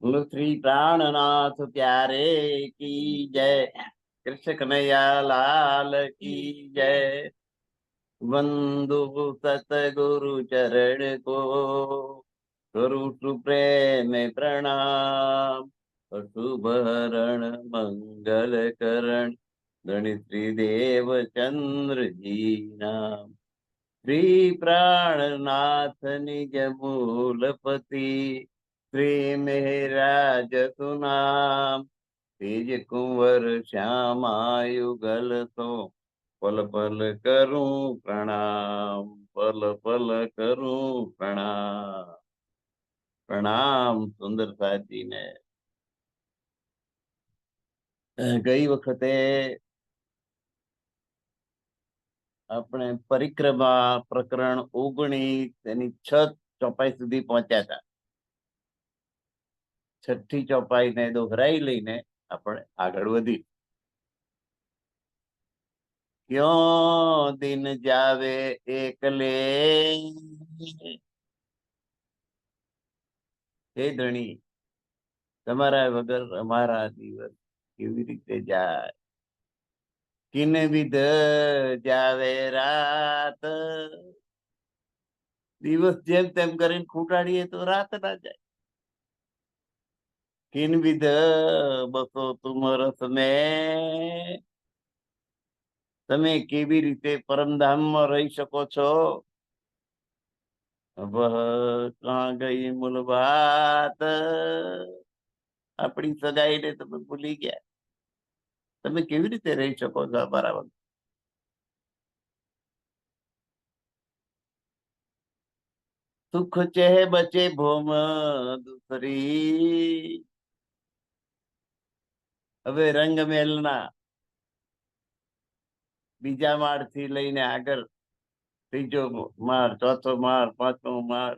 બોલો શ્રી પ્રાણનાથ પ્યારે કી જય, કૃષ્ણ કનૈયા લાલ કી જય. વંદુ સતગુરુ ચરણ કો, કરું સુપ્રેમ પ્રણામ. શુભહરણ મંગલ કરણ, ગણિત શ્રી દેવચંદ્રજી નામ. શ્રી પ્રાણનાથ નિજ મૂલપતિ, શ્રી મેહરાજ સુનામ. તેજ કુંવર શ્યામાયુગલ તો, પલ પલ કરું પ્રણામ, પલ પલ કરું પ્રણામ. પ્રણામ સુંદર સાહેબજીને. ગઈ વખતે આપણે પરિક્રમા પ્રકરણ 19 એની 6 ચોપાઈ સુધી પહોંચ્યા હતા. 6ઠી ચોપાઈને દોહરાઈ લઈને આપણે આગળ વધી. ક્યો દિન જાવે એકલે, હે ધણી તમારા વગર અમારા દિવસ કેવી રીતે જાય. કિન વિધ જાવે રાત, દિવસ જેમ તેમ કરીને ખૂટાડીએ તો રાત ના જાય. કિન વિધ બસો તુમ રસ મેં, તમે કેવી રીતે પરમધામમાં રહી શકો છો. વહ કાં ગઈ મુલબાત, આપણી સગાઈને તમે ભૂલી ગયા. તમે કેવી રીતે રહી શકો છો અમારા વગર. સુખ ચેહ બચે ભોમ દુસરી, હવે રંગમેલના બીજા માળ થી લઈને આગળ 3જો માળ, 4થો માળ, 5મો માળ,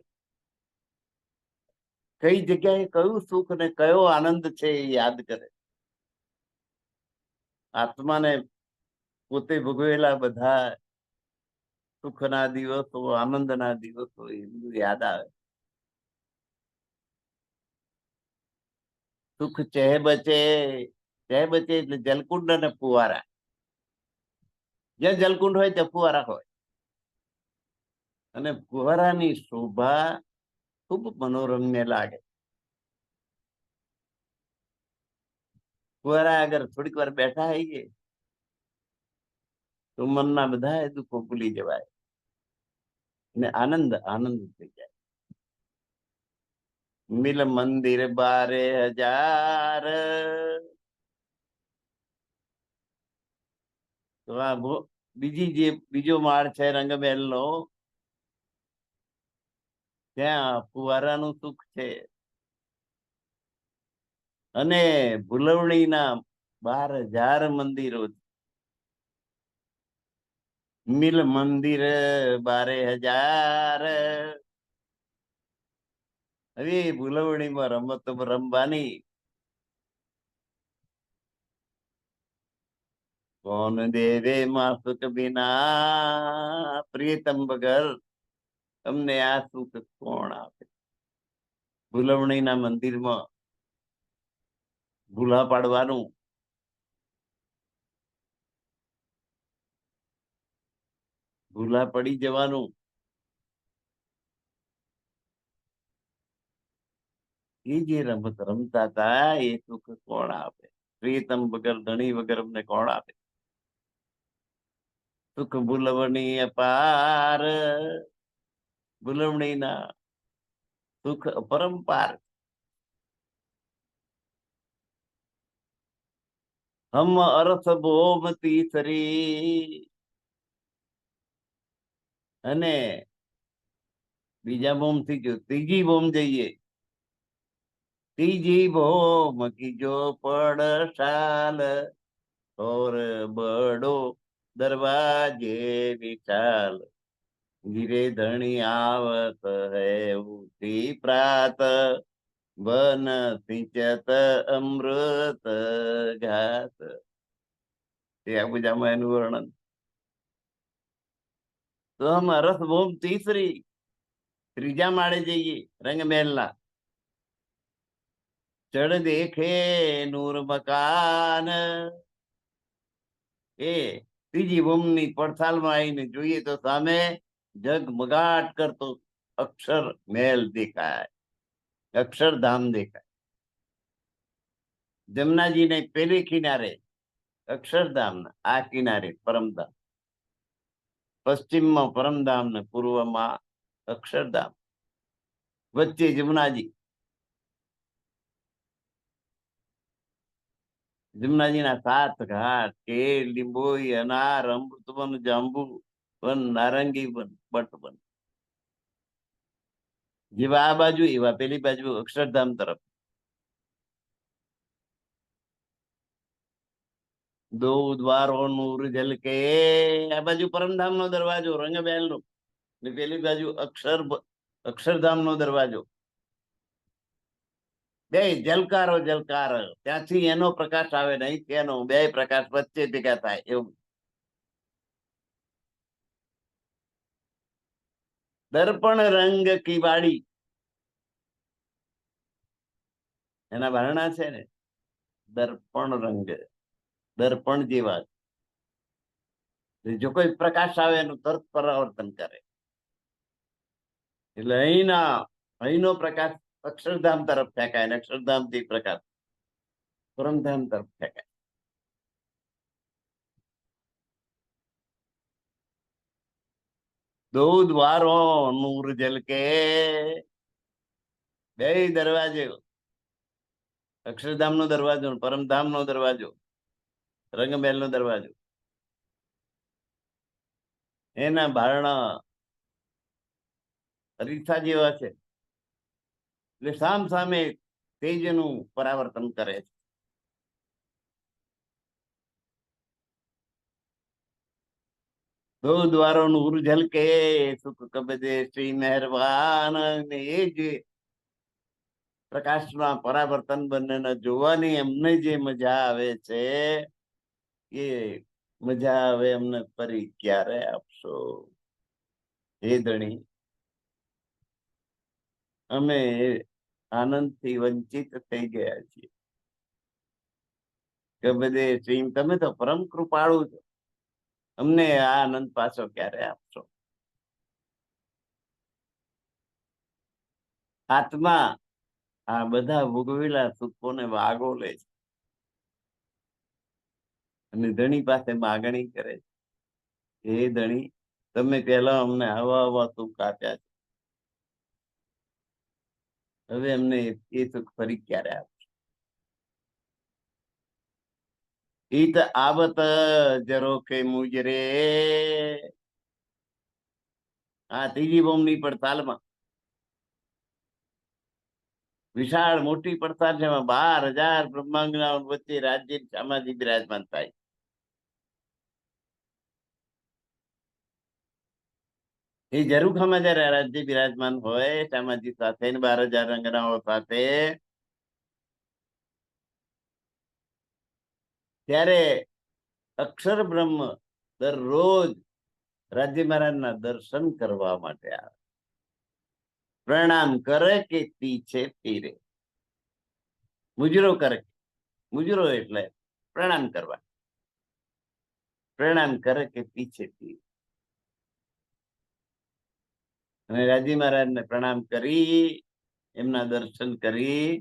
કઈ જગ્યાએ કયું સુખ ને કયો આનંદ છે એ યાદ કરે. આત્માને પોતે ભોગવેલા બધા સુખના દિવસો, આનંદના દિવસો એ બધું યાદ આવે. સુખ ચહેબચે, ચહેબચે એટલે જલકુંડ અને ફુવારા. જ્યાં જલકુંડ હોય ત્યાં ફુવારા હોય, અને ફુવારાની શોભા ખૂબ મનોરમ્ય લાગે. ફુવારા આગળ થોડીક વાર બેઠા હોઈએ તો મનના બધા દુઃખો ભૂલી જવાય અને આનંદ આનંદ થઈ જાય. મિલ મંદિર 12,000, તો આ બીજો માળ છે રંગમહેલ નો, ત્યાં ફુવારાનું સુખ છે. અને ભૂલવણીના 12,000 મંદિરો. મિલ મંદિર 12,000, હવે ભૂલવણીમાં રમત રમવાની. કોણ દેવે માં સુખ બિના, પ્રિયતમ વગર તમને આ સુખ કોણ આપે. ભૂલવણીના મંદિરમાં ભૂલા પાડવાનું, ભૂલા પડી જવાનું, એ જે રમત રમતા હતા એ સુખ કોણ આપે. પ્રિયતમ વગર, ધણી વગર અમને કોણ આપે. સુખ ભૂલવણી અપાર, ભૂલવણીના સુખ અપરંપાર. હમ અરસ ભોમ તીસરી, અને બીજા બોમ થી જો ત્રીજી બોમ જઈએ. ત્રીજી બોમ કીજો પડશાલ, और बड़ो दरवाजे विशाल, धीरे धनी आवत है उठी प्रात, વન સિંચત અમૃત ઘાત. એ આ પૂજામાં એનું વર્ણન. તો હમ અરસ ભૂમ તીસરી, ત્રીજા માળે જઈએ રંગમહેલના. ચડ દેખે નૂર મકાન. એ ત્રીજી ભૂમની પડસાલમાં આવીને જોઈએ તો સામે જગમગાટ કરતો અક્ષર મહેલ દેખાય, અક્ષરધામ દેખાય. જમનાજીને પેલી કિનારે અક્ષરધામ, આ કિનારે પરમધામ. પશ્ચિમમાં પરમધામ ને પૂર્વમાં અક્ષરધામ, વચ્ચે જમનાજી. જમનાજીના 7 ઘાટ, કેળ, લીંબોઈ, અનાર, અમૃતવન, જાંબુ વન, નારંગી વન, બટવન. જેવા આ બાજુ એવા પેલી બાજુ અક્ષરધામ તરફ. દો દ્વારો નૂર ઝલકે, આ બાજુ પરમધામ નો દરવાજો રંગમહેલ નો, ને પેલી બાજુ અક્ષરધામ નો દરવાજો. બે જલકારો જલકાર, ત્યાંથી એનો પ્રકાશ આવે નહીં તેનો, બે પ્રકાશ વચ્ચે ભેગા થાય એવું. દર્પણ રંગ કી વાડી, એના વર્ણા છે ને દર્પણ રંગ, દર્પણ જેવા. જો કોઈ પ્રકાશ આવે એનું તરત પરાવર્તન કરે. એટલે અહીંનો પ્રકાશ અક્ષરધામ તરફ ફેંકાય ને અક્ષરધામ થી પ્રકાશ પરમધામ તરફ ફેંકાય. દો દ્વારો નૂર ઝલકે, બે દરવાજો, અક્ષરધામ નો દરવાજો, પરમધામ નો દરવાજો, રંગમહેલ નો દરવાજો. એના બારણા અરીસા જેવા છે, એટલે સામ સામે તેજનું પરાવર્તન કરે છે. દો દ્વારો નૂર ઝલકે, સુખ કબજે શ્રી મહેરબાન. એ જે પ્રકાશના પરાવર્તન બંનેના જોવાની એમને જે મજા આવે છે, એ મજા આવે એમને ફરી ક્યારે આપશો હે ધણી? અમે આનંદથી વંચિત થઈ ગયા છીએ. કે બધે શ્રી તમે તો પરમ કૃપાળુ છો, અમને આ આનંદ પાછો ક્યારે આપશો? આત્મા આ બધા ભોગવેલા સુખોને વાગો લે છે અને ધણી પાસે માગણી કરે છે, હે ધણી તમે પહેલા અમને આવા આવા સુખ આપ્યા છે, હવે અમને એ સુખ ફરી ક્યારે આપશો? ઈત આવત જરો કે મુજરે, આ ત્રીજી ભૂમની પડતાલમાં વિશાળ મોટી પડતાલ છે, એમાં 12,000 બ્રહ્માંગના વચ્ચે રાજ્ય શામાજી બિરાજમાન થાય. એ જરૂખામાં જયારે રાજ્ય બિરાજમાન હોય શામાજી સાથે 12,000 રંગનાઓ સાથે, ત્યારે અક્ષર બ્રહ્મ દરરોજ રાજ્ય મહારાજના દર્શન કરવા માટે આવે, પ્રણામ કરે કે પીછે ફીરે. મુજરો કરે, મુજરો એટલે પ્રણામ કરવા, પ્રણામ કરે કે પીછે ફીરે. અને રાજી મહારાજને પ્રણામ કરી, એમના દર્શન કરી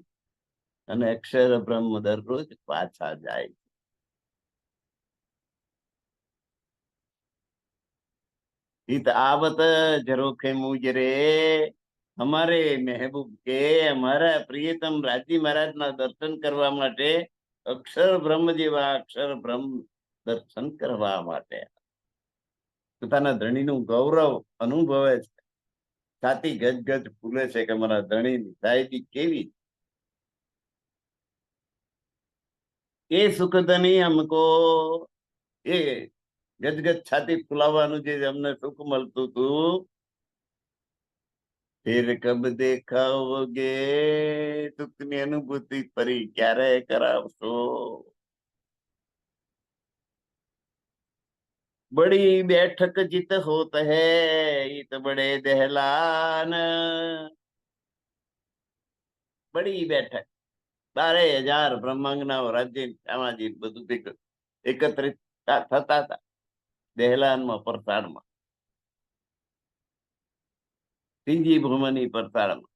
અને અક્ષર બ્રહ્મ દરરોજ પાછા જાય. इत आवत झरोखे मुजरे, हमारे महबूब के हमारा प्रियतम राजी महाराज ना दर्शन करवा माटे, अक्षर ब्रह्म जेवा अक्षर ब्रह्म दर्शन करवा माटे પોતાના ધણીનું ગૌરવ અનુભવે છે, છાતી ગજ ગજ ફૂલે છે કે મારા ધણીની સાહેબી કેવી. એ સુખ ધની હમકો, એ ગદગદ છાતી ફૂલાવાનું જે અમને સુખ મળતું હતું, फिर कब देखाओगे દુઃખની અનુભૂતિ ફરી ક્યારે કરાવશો? बड़ी बैठक जित होत है इत बड़े दहलान, बड़ी बैठक 12,000 બ્રહ્માંગનાઓ રાજ્ય સામાજિક બધું ભેગું એકત્રિત થતા હતા દહેલાનમાં પરસાળમાં, ત્રીજી ભૂમિની પરસાળમાં.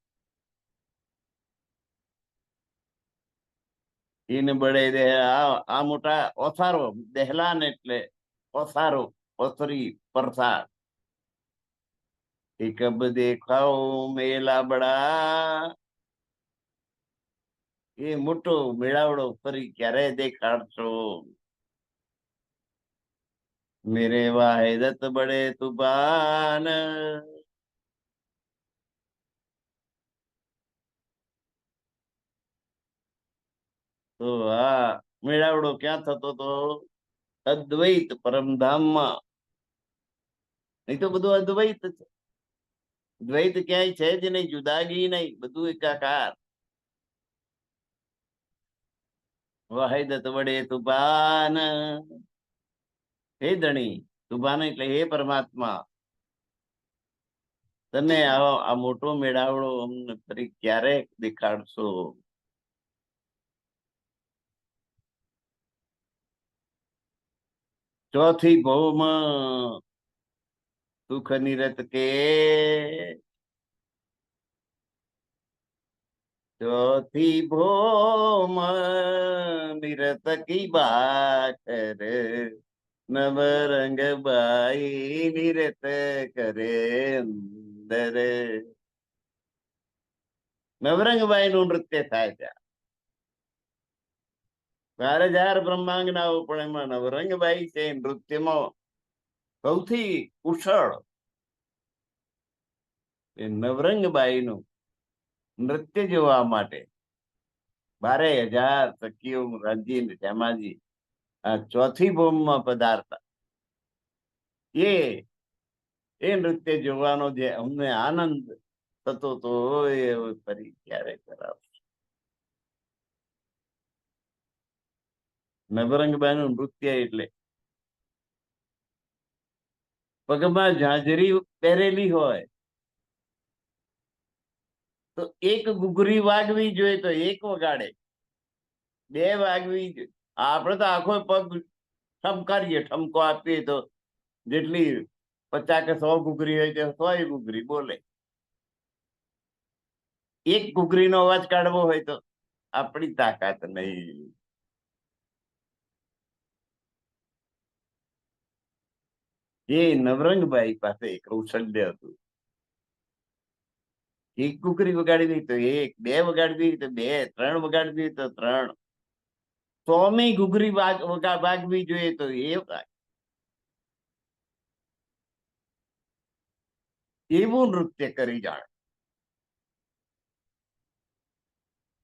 એને બળે આ મોટા ઓસારો, દહેલાન એટલે ઓસારો, ઓસરી, પરસાળ. એ કબ દેખાઓ મેલા બડા, એ મોટો મેળાવડો ફરી ક્યારે દેખાડશો? મેરે વાહિદત બડે તુફાન, તો આ મેળાવડો ક્યાં થતો તો? અદ્વૈત પરમધામમાં. નહીં તો બધું અદ્વૈત છે, દ્વૈત ક્યાંય છે જ નહીં, જુદાગી નહીં, બધું એકાકાર. વાહિદત વડે તુફાન, હે ધણી, તુફાન એટલે હે પરમાત્મા, તને આ મોટો મેળાવડો અમને ફરી ક્યારે દેખાડશો? ચોથી ભૌમાં સુખ નિરત કે, ચોથી ભૌમ નિરત કી બાખર, નવરંગ બાઈ નિરત કરે અંદર. નવરંગબાઈ નું નૃત્ય થાય ત્યાં. 12,000 બ્રહ્માંગનાઓ પણ એમાં નવરંગબાઈ છે નૃત્યમાં સૌથી કુશળ. એ નવરંગબાઈ નું નૃત્ય જોવા માટે 12,000 સખીઓ રાજી શ્યામાજી આ ચોથી ભૂમિમાં પધારતા. એ નૃત્ય જોવાનો જે અમને આનંદ થતો તો એ ફરી ક્યારે કરાવશે? નવરંગબાઈ નું નૃત્ય એટલે પગમાં ઝાંઝરી પહેરેલી હોય તો એક ઘૂઘરી વાગવી જોઈએ તો એક વગાડે, બે વાગવી જોઈએ. આપણે તો આખો પગ ઠમકારીએ, ઠમકો આપીએ તો જેટલી 50 કે 100 ઘૂઘરી હોય તે 100 ઘૂઘરી બોલે. એક ઘૂઘરીનો અવાજ કાઢવો હોય તો આપણી તાકાત નહીં. એ નવરંગબાઈ પાસે એક કૌશલ્ય હતું. એક ઘૂઘરી વગાડવી તો એક, બે વગાડવી તો બે, ત્રણ વગાડવી તો ત્રણ, 100મી ઘૂઘરી વાગવી જોઈએ તો એ એવું નૃત્ય કરી જાણ.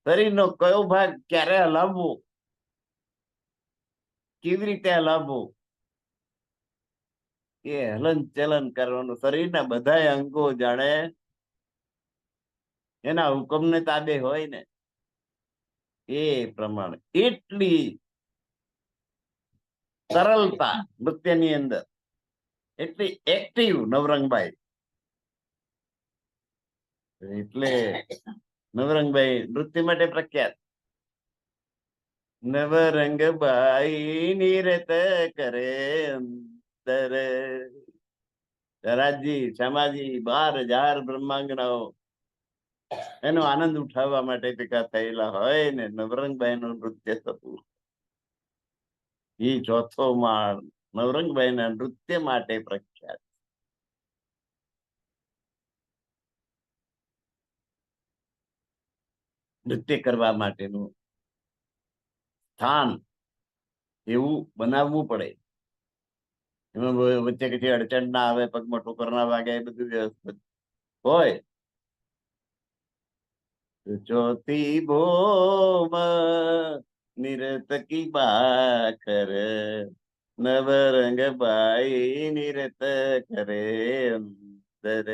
શરીરનો કયો ભાગ ક્યારે હલાવવો, કેવી રીતે હલાવવો, એ હલન ચલન કરવાનું. શરીરના બધા અંગો જાણે એના હુકમને તાબે હોય ને એ પ્રમાણે એટલી સરળતા નૃત્યની અંદર, એટલી એક્ટિવ નવરંગબાઈ. એટલે નવરંગબાઈ નૃત્ય માટે પ્રખ્યાત. નવરંગબાઈ નિરત કરે અંદર, રાજજી શ્યામાજી 12,000 બ્રહ્માંગનાઓ એનો આનંદ ઉઠાવવા માટે ભેગા થયેલા હોય ને નવરંગબાઈ નું નૃત્ય થતું. એ ચોથો માળ નવરંગબાઈ ના નૃત્ય માટે પ્રખ્યાત. નૃત્ય કરવા માટેનું સ્થાન એવું બનાવવું પડે. એમાં વચ્ચે કઈ અડચણ ના આવે, પગમાં ઠોકર ના વાગે, એ બધું વ્યવસ્થિત હોય. ચોથી ભૌમ નિરત કી બાખર, નવરંગબાઈ નિરત કરે અંદર.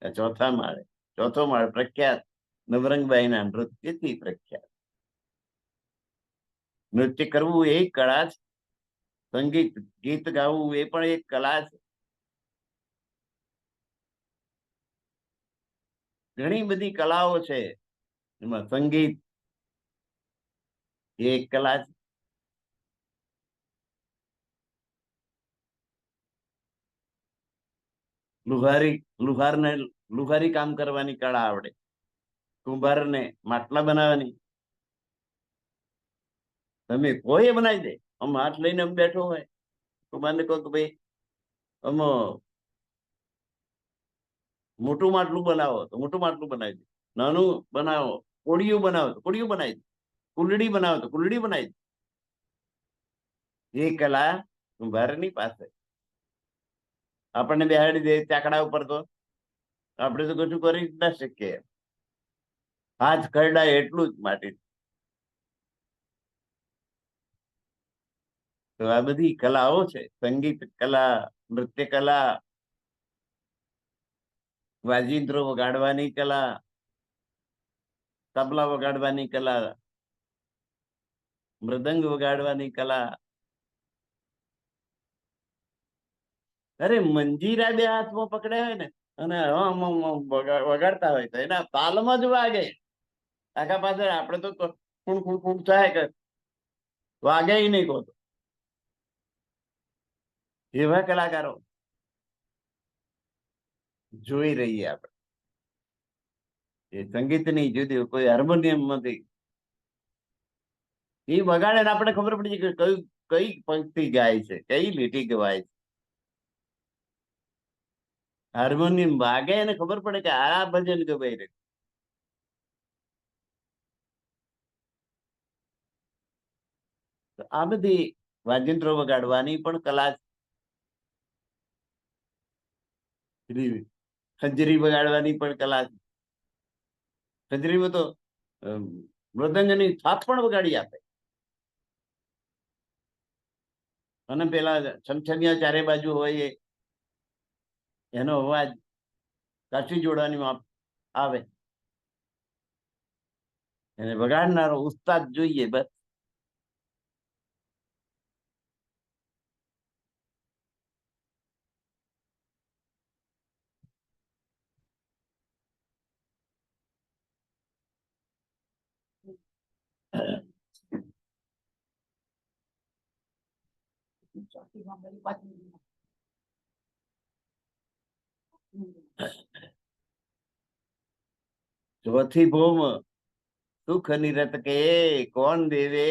આ ચોથા માળે, ચોથો માળ પ્રખ્યાત નવરંગબાઈના નૃત્યથી પ્રખ્યાત. નૃત્ય કરવું એ કળા છે, સંગીત ગીત ગાવું એ પણ એક કલા છે. ઘણી બધી કલાઓ છે, એમાં સંગીત એ એક કલા છે. લુહારને લુહારી કામ કરવાની કળા આવડે, કુંભારને માટલા બનાવવાની. તમે કોઈ બનાવી દે, આમ હાથ લઈને આમ બેઠો હોય, કુંભારને કહો કે ભાઈ આમ મોટું માટલું બનાવો તો મોટું માટલું બનાવી દે, નાનું બનાવો, કોળિયું બનાવો તો કોળિયું બનાવી દે, કુલડી બનાવો તો કુલડી બનાવી દે. એ કલા કુંભારની પાસે. આપણને બેહાડી દે ચાકડા ઉપર તો આપણે તો કશું કરી જ ના શકીએ. હાથ ખરડાય એટલું જ માટી. તો આ બધી કલાઓ છે, સંગીત કલા, નૃત્ય કલા, વાજિંત્રો વગાડવાની કલા, તબલા વગાડવાની કલા, મૃદંગ વગાડવાની કલા. અરે મંજીરા બે હાથમાં પકડ્યા હોય ને અને વગાડતા હોય તો એના તાલમાં જ વાગે. આખા પાછળ આપણે તો ખૂણ ખૂણ ખૂણ થાય કે વાગે નહીં કહો તો. એવા કલાકારો જોઈ રહીએ આપણે. એ સંગીતની જુદી, કોઈ હાર્મોનિયમ માંથી એ વગાડે ને આપણે ખબર પડી જાય કે કઈ પંક્તિ ગાય છે, કઈ લીટી ગવાય છે. હાર્મોનિયમ વાગે અને ખબર પડે કે આ ભજન ગવાઈ રહ્યું. આ બધી વાજિંત્રો વગાડવાની પણ કલા છે. ખંજરી વગાડવાની પણ કલા છે. ખંજરીમાં તો મૃદંગની થાપ પણ વગાડી આપે. અને પેલા છમછમિયા ચારે બાજુ હોય એનો અવાજ કાઠી જોડવાની આવે, એને વગાડનારો ઉસ્તાદ જોઈએ બસ. ચોથી ભૌમ સુખ નિરત કે કોણ દેવે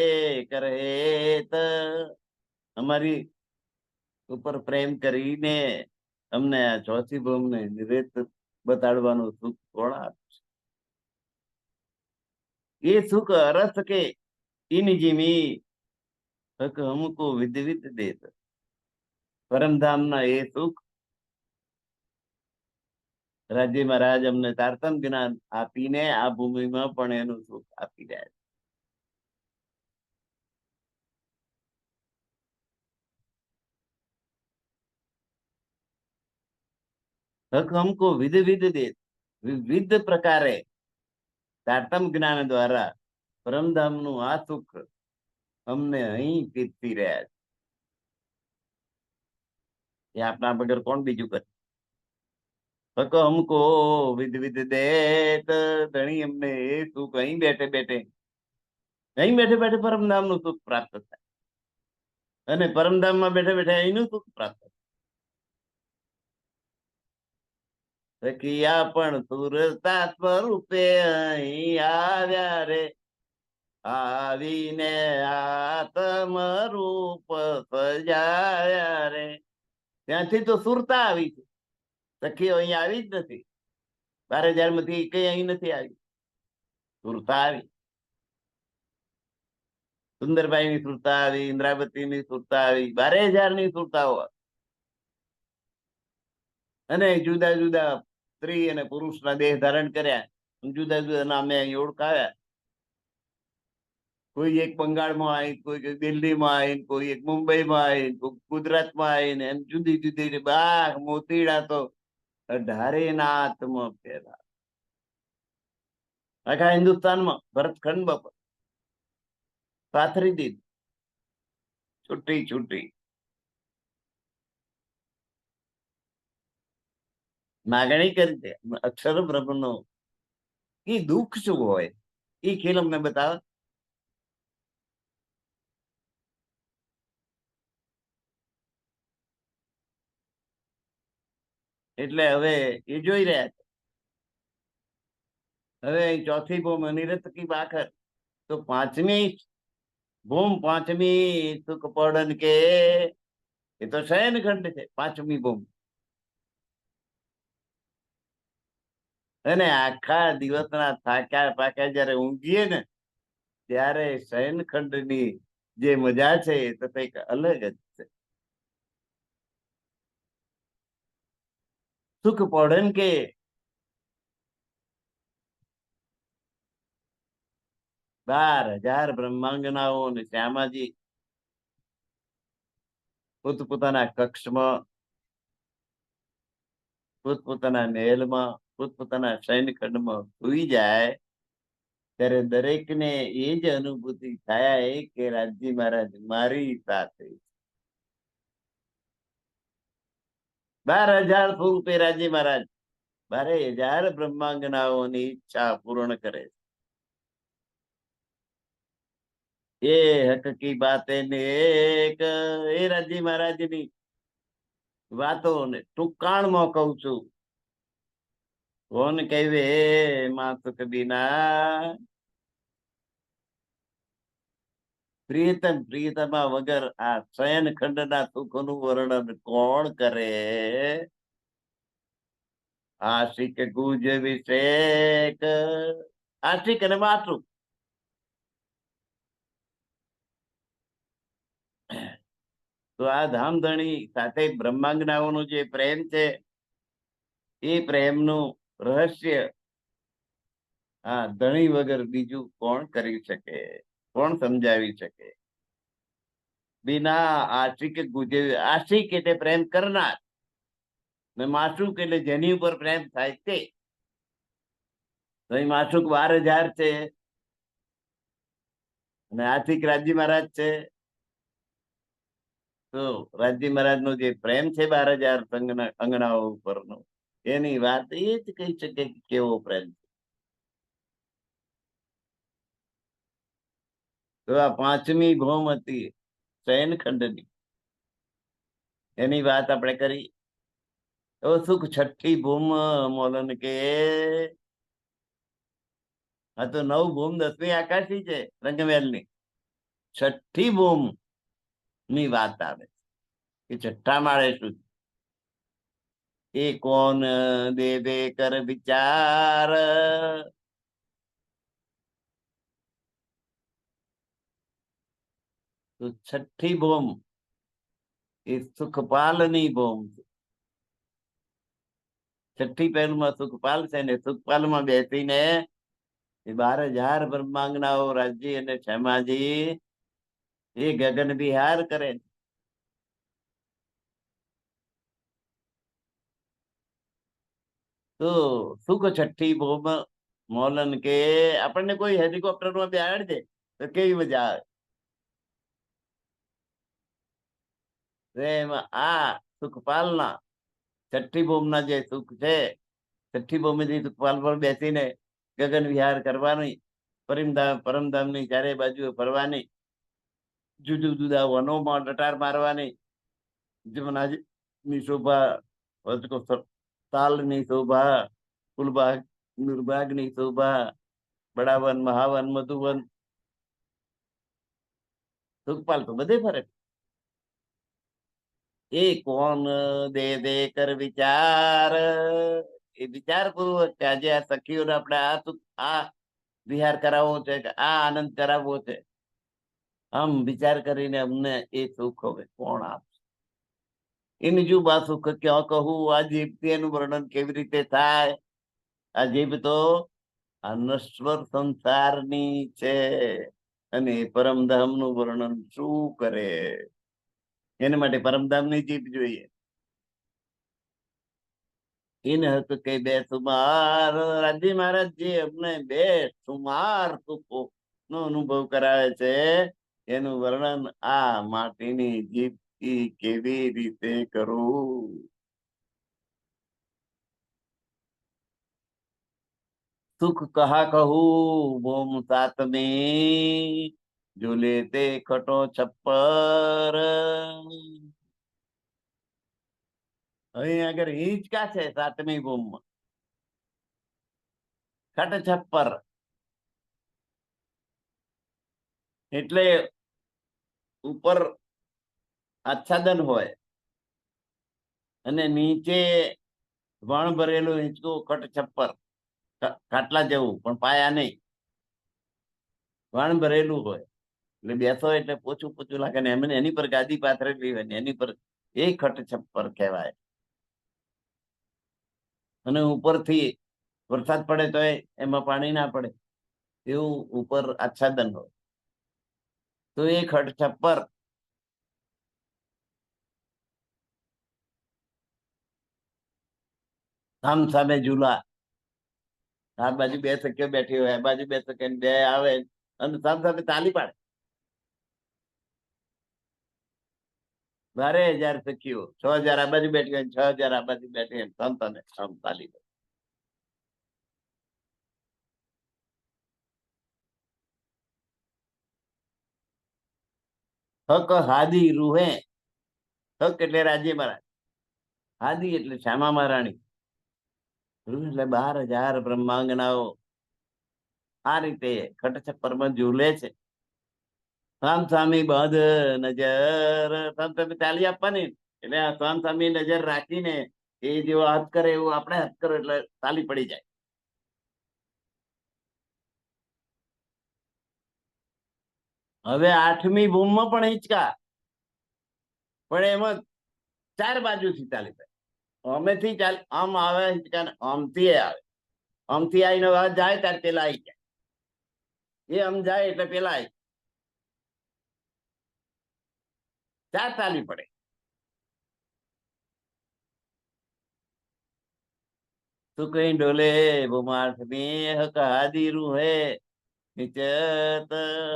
કરે. અમારી ઉપર પ્રેમ કરીને અમને આ ચોથી ભૌમ ને નિરેત બતાડવાનું સુખ કોણ આપે? એ સુખ અરસ કે इन जिमी हक हमको विद विद देत. પરમધામના એ સુખ રાજ્ય મહારાજ અમને તારતમ જ્ઞાન આપીને આ ભૂમિમાં પણ એનું સુખ આપી રહ્યા છે. હક હમકો વિધ વિધ દે, વિવિધ પ્રકારે તારતમ જ્ઞાન દ્વારા પરમધામનું આ સુખ અમને અહીં પીરસી રહ્યા છે. એ આપણા વગર કોણ બીજું કરે? હક હમકો વિધ વિધ દેત, ધણી અમને એ સુખ અહીં બેઠે બેઠે, અહીં બેઠે બેઠે પરમધામનું સુખ પ્રાપ્ત થાય અને પરમધામમાં બેઠે બેઠે અહીંનું સુખ પ્રાપ્ત થાય. સખિયા પણ સુરતા સ્વરૂપે અહીં આવ્યા રે, આવીને આત્મ રૂપ સજાયા રે. ત્યાંથી તો સુરતા આવી છે, સખીઓ અહીં આવી જ નથી. 12,000 માંથી કઈ અહીં નથી આવી, સુરતા આવી. સુંદરભાઈ ની સુરતા આવી, ઇન્દ્રાવતી ની સુરતા આવી, 12,000 ની સુરતાઓ. અને જુદા જુદા સ્ત્રી અને પુરુષના દેહ ધારણ કર્યા, જુદા જુદા નામે અહીં ઓળખાવ્યા. કોઈ એક બંગાળમાં આવી, કોઈ દિલ્હીમાં આવી, કોઈ એક મુંબઈમાં આવી, કોઈ ગુજરાતમાં આવીને એમ જુદી જુદી બા મોતીડા તો 18 નાથમાં ફેરા. આખા હિન્દુસ્તાનમાં ભરતખંડ પર પાથરી દીધી, છૂટી છૂટી. માગણી કરી છે અક્ષર બ્રહ્મનો. એ દુઃખ શું હોય એ ખેલ અમને બતાવે. એટલે હવે એ જોઈ રહ્યા છે. હવે ચોથી ભૂમ અનિરત કી બાખર, તો પાંચમી ભૂમ, પાંચમી સુખ પડન કે, એ તો શયન ખંડ છે પાંચમી ભૂમ. અને આખા દિવસના થાક્યા પાક્યા જયારે ઊંઘીએ ને, ત્યારે શયન ખંડ ની જે મજા છે એ તો કઈક અલગ જ છે. સુખ પડન કે, બાર હજાર બ્રહ્માંગનાઓ ને શ્યામાજી પોતપોતાના કક્ષમાં, પોતપોતાના મહેલમાં, પોતપોતાના શયનખંડમાં સુઈ જાય, ત્યારે દરેકને એ જ અનુભૂતિ થાય કે રાજજી મહારાજ મારી સાથે. 12,000 સ્વરૂપે રાજજી મહારાજ 12,000 બ્રહ્માંગનાઓની ઈચ્છા પૂર્ણ કરે. એ હક કી બાતે ને એક, એ રાજજી મહારાજની વાતો ને ટૂંકાણમાં કહું છું. કોણ કહેવે માં સુખ બીના, પ્રિયતમ પ્રિયતમા વગર આ શયન ખંડના સુખનું વર્ણન કોણ કરે. આશિક ગુજ વિષેક, આશિક અને માતૃક. તો આ ધામધણી સાથે બ્રહ્માંગનાઓનો જે પ્રેમ છે, એ પ્રેમનું રહસ્ય આ ધણી વગર બીજું કોણ કરી શકે, કોણ સમજાવી શકે. બિના આશિક ગુજે, આશિક એટલે પ્રેમ કરનાર, ને માસુક એટલે જેની ઉપર પ્રેમ થાય તે. માસુક 12,000 છે, અને આશિક રાજજી મહારાજ છે. તો રાજજી મહારાજ નો જે પ્રેમ છે 12,000 અંગણાઓ ઉપરનો, એની વાત એ જ કહી શકે કે કેવો પ્રેમ. તો આ પાંચમી ભૌમ હતી શયનખંડની, એની વાત આપણે કરી. તો સુખ છઠ્ઠી ભૂમ મોલન કે, આ તો 9 ભૂમ 10મી આકાશી છે રંગમેલની. છઠ્ઠી ભૂમ ની વાત આવે કે છઠ્ઠા માળે શું. એ કોણ દેવે કર વિચાર, તો છઠ્ઠી ભૂમ એ સુખપાલની ભૂમ છે. છઠ્ઠી પહેલમાં સુખપાલ છે, ને સુખપાલમાં બેસીને 12,000 બ્રહ્માંગનાઓ રાજજી અને ક્ષમાજી એ ગગન વિહાર કરે. તો સુખ છઠ્ઠી ભૂમ મોલન કે, આપણને કોઈ હેલિકોપ્ટરમાં બેહાડ દે તો કેવી મજા આવે. એમાં આ સુખપાલના છઠ્ઠી ભૂમના જે સુખ છે, છઠ્ઠી ભૂમિથી સુખપાલ પર બેસીને ગગન વિહાર કરવાની, પરમધામની ચારે બાજુ ફરવાની, જુદા જુદા વનોમાં લટાર મારવાની, જમનાની શોભા, તાલની શોભા, ફૂલબાગ નિર્બાગની શોભા, બડાવન, મહાવન, મધુવન. સુખપાલ તો બધે ફરે. એ કોણ દે દે કર વિચાર, એ વિચાર પૂર્વક કે આજે આ સખીઓને આપણે આ વિહાર કરાવવો છે, કે આ આનંદ કરાવવો છે, આમ વિચાર કરીને અમને એ સુખ હવે કોણ આપશે. એની જુબા સુખ ક્યાં કહું, આ જીભથી એનું વર્ણન કેવી રીતે થાય. આ જીભ તો આ નશ્વર સંસારની છે, અને પરમધામ નું વર્ણન શું કરે. એના માટે પરમધામ ની જીભ જોઈએ. इन हक के बेसुमार રાજી મહારાજજી અમને બેસુમાર સુખો નો અનુભવ કરાવે છે. એનું વર્ણન આ માટીની જીભથી કેવી રીતે કરું. સુખ કહા કહું ભોમ સાતમી જો લેતે ખટો છપ્પર. અહીં આગળ હિંચકા છે સાતમી ભૂમમાં, ખટ છપ્પર એટલે ઉપર આચ્છાદન હોય અને નીચે વણ ભરેલું હિંચકું ખટ છપ્પર, ખાટલા જેવું પણ પાયા નહીં, વણ ભરેલું હોય એટલે બેસો એટલે પોચું પોચું લાગે ને એમને એની પર ગાદી પાથરેલી હોય ને એની પર એ ખટ છપ્પર કહેવાય. અને ઉપરથી વરસાદ પડે તો એમાં પાણી ના પડે એવું ઉપર આચ્છાદન હોય તો એ ખટ છપ્પર. સામ સામે ઝૂલા, આ બાજુ બે સખીઓ બેઠી હોય, આ બાજુ બે સખીઓ, બે આવે અને સામ સામે તાલી પાડે. 12,000 સખીઓ, 6,000 આ બાજુ બેઠી હોય, 6,000 આ બાજુ બેઠી હોય, સામ સામે સામ તાલી પાડે. હક હાદી રૂહે, હક એટલે રાજ્ય મહારાજ, હાદી એટલે શ્યામા મહારાણી, રૂહ એટલે 12,000 બ્રહ્માંગનાઓ આ રીતે ખટ છપ્પરમાં ઝૂલે છે. સામ સામી બંધ નજર, સામ સામે તાલી આપવાની એટલે આ સામ સામી નજર રાખીને એ જેવો હાથ કરે એવું આપણે હાથ કરો એટલે તાલી પડી જાય. હવે 8મી ભૂમમાં પણ હિંચકા, પણ એમાં 4 બાજુથી તાલી પડે. આમેથી ચાલ આમ આવે હિંચકા ને આમથી આવે, આમથી આવીને જાય ત્યારે પેલા આવી જાય, એ આમ જાય એટલે પેલા આવી 4 તાલી પડે. તું કઈ ડોલે બુમાઠમી હક હાદી રૂ હે નિચત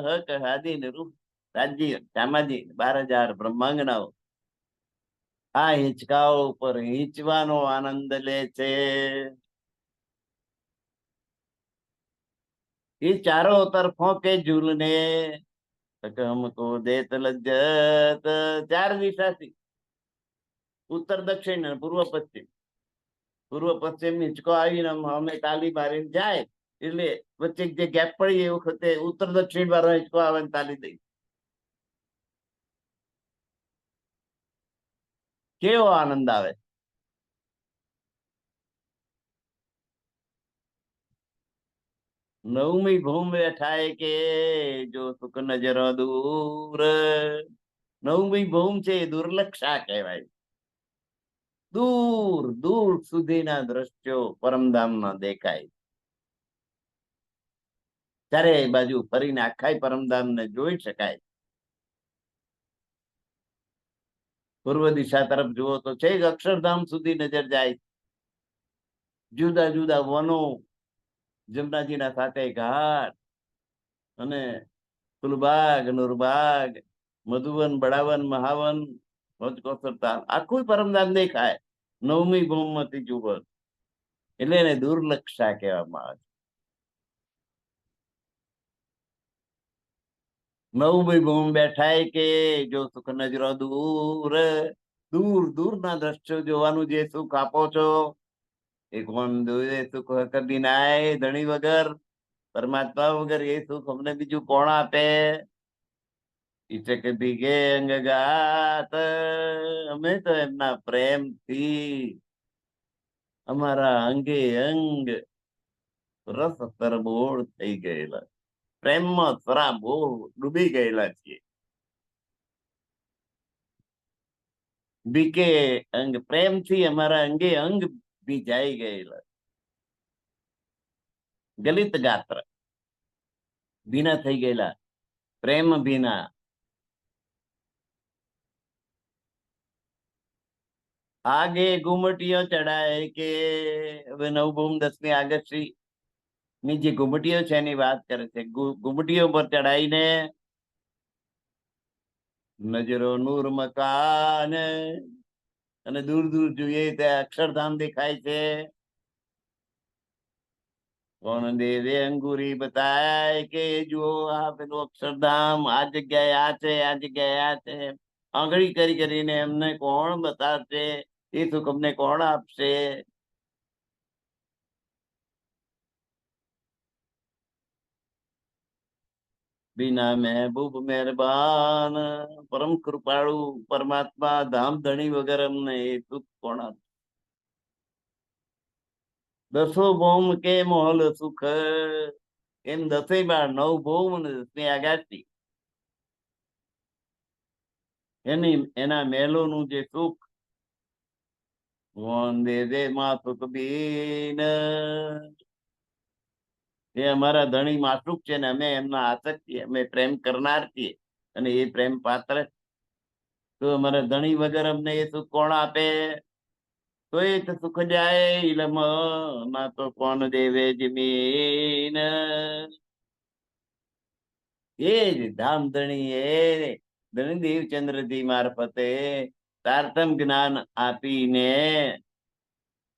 હક હાદી ને રૂહ રાજ્ય શ્યામાજી 12,000 બ્રહ્માંગનાઓ આ હિંચકાઓ ઉપર હિંચવાનો આનંદ લે છે. ये चारों तरफों के झूलने हमको देत लज्जत. 4 દિશાથી ઉત્તર દક્ષિણ પૂર્વ પશ્ચિમ, પૂર્વ પશ્ચિમ હિંચકો આવીને અમે તાલી મારીને જાય એટલે વચ્ચે જે ગેપ પડી એ વખતે ઉત્તર દક્ષિણ વાળો હિંચકો આવે ને તાલી દઈ. કેવો આનંદ આવે. નવમી ભૂમ બેઠાય કે જો સુખ નજરો દૂર. નવમી ભૂમ છે એ દુર્લક્ષા કહેવાય. દૂર દૂર સુધીના દ્રશ્યો પરમધામમાં દેખાય. ચારે બાજુ ફરીને આખા પરમધામને જોઈ શકાય. પૂર્વ દિશા તરફ જુઓ તો છે અક્ષરધામ સુધી નજર જાય. જુદા જુદા વનો, જમનાજીના સાથે ઘાટ અને ફુલબાગ, નુરબાગ, મધુવન, બડાવન, મહાવન, ભોજકોસરતા આખું પરમધામ દેખાય 9મી ભૂમમાંથી જુઓ એટલે એને દુર્લક્ષા કહેવામાં આવે. 9મી ભૂમ બેઠાય કે જો સુખ નજરો દૂર. દૂર દૂરના દ્રશ્યો જોવાનું જે સુખ આપો છો એ કોણ દોરે સુખ કદી નાય ધણી વગર, પરમાત્મા વગર એ સુખ અમને બીજું કોણ આપે. ઈચક ભીગે અંગ ગાત, અમે તો એમના પ્રેમથી અમારા અંગે અંગ રસ તરબોળ થઈ ગયેલા, પ્રેમમાં સરાબોળ ડૂબી ગયેલા છીએ. બીકે અંગ, પ્રેમથી અમારા અંગે અંગ ભીજાઈ ગયેલા. ગલિત ગાત્ર, ભીના થઈ ગયેલા, પ્રેમ ભીના. આગે ઘુમટીઓ ચડાય કે હવે નવભૂમ 10મી આગસ્ટથી ની જે ઘુમટીઓ છે એની વાત કરે છે. ઘુમટીઓ પર ચડાઈને નજરો નૂર મકાન, અને દૂર દૂર જોઈએ ત્યાં અક્ષરધામ દેખાય છે. કોણ દેવે અંગુરી બતાય કે જુઓ આ પેલું અક્ષરધામ, આ જગ્યાએ આ છે, આ જગ્યાએ આ છે. આંગળી કરી કરીને એમને કોણ બતાવશે? એ સુખ અમને કોણ આપશે? बिना महबूब मेहरबान, परम कृपाळु परमात्मा धाम धणी वगैर अમને એ સુખ કોણ આપશે? દસો ભૌમ કે મોહલ સુખ, એમ 10 નવ ભૌમ ને 10મી આગાશી એના મહેલોનું જે સુખ, વંદે દે માતુક બીન, એ અમારા ધણી માતૃક છે ને અમે એમના આસક્ત છીએ, અમે પ્રેમ કરનાર છીએ અને એ પ્રેમ પાત્ર. તો અમારા ધણી વગર અમને એ સુખ કોણ આપે? તો એ તો સુખ જાય ઇલમ ના તો કોણ દેવે જમીન. એ જ ધામધણી એ ધણી દેવચંદ્રજી મારફતે તારતમ જ્ઞાન આપીને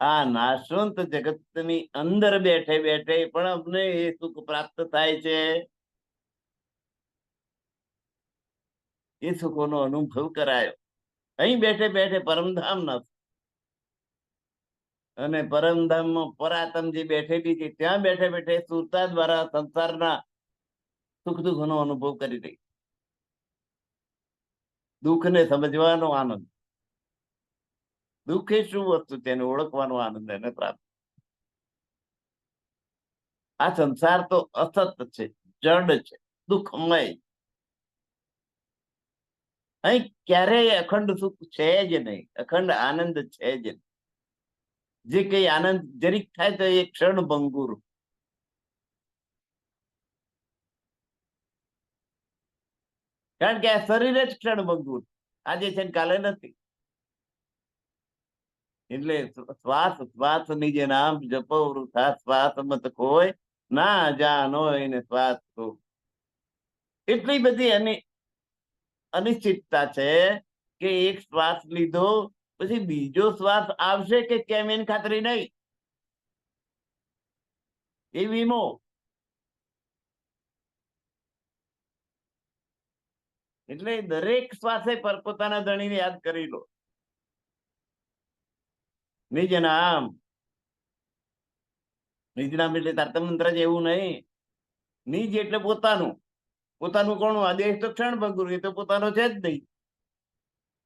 આ નાશવંત જગતની અંદર બેઠે બેઠે પણ અમને એ સુખ પ્રાપ્ત થાય છે. એ સુખોનો અનુભવ કરાયો. અહીં બેઠે બેઠે પરમધામ ન, અને પરમધામમાં પરાતમ જે બેઠેલી છે ત્યાં બેઠે બેઠે સુરતા દ્વારા સંસારના સુખ દુઃખનો અનુભવ કરી રહી. દુઃખને સમજવાનો આનંદ, દુઃખ એ શું વસ્તુ તેને ઓળખવાનો આનંદ એને પ્રાપ્ત. આ સંસાર તો અસત છે, જડ છે, દુઃખમય. અહીં ક્યારેય અખંડ સુખ છે જ નહીં, અખંડ આનંદ છે જ નહીં. જે કઈ આનંદ જરીક થાય તો એ ક્ષણ ભંગુર. કારણ કે આ શરીર જ ક્ષણ ભંગુર, આજે છે કાલે નથી. એટલે શ્વાસ શ્વાસ નીજે નામ જપો વૃથા શ્વાસ મત કોઈ, ના જાનો એને શ્વાસ તો. એટલી બધી એની અનિશ્ચિતતા છે કે એક શ્વાસ લીધો પછી બીજો શ્વાસ આવશે કે કેમ એની ખાતરી નહીં. એ વીમો. એટલે દરેક શ્વાસે પર પોતાના ધણીને યાદ કરી લો. નિજ નામ, નિજ નામ એટલે તારતમ મંત્ર જેવું નહીં. નિજ એટલે પોતાનું. પોતાનું કોણ? આ દેહ તો ક્ષણ ભંગુર, એ તો પોતાનો છે જ નહીં.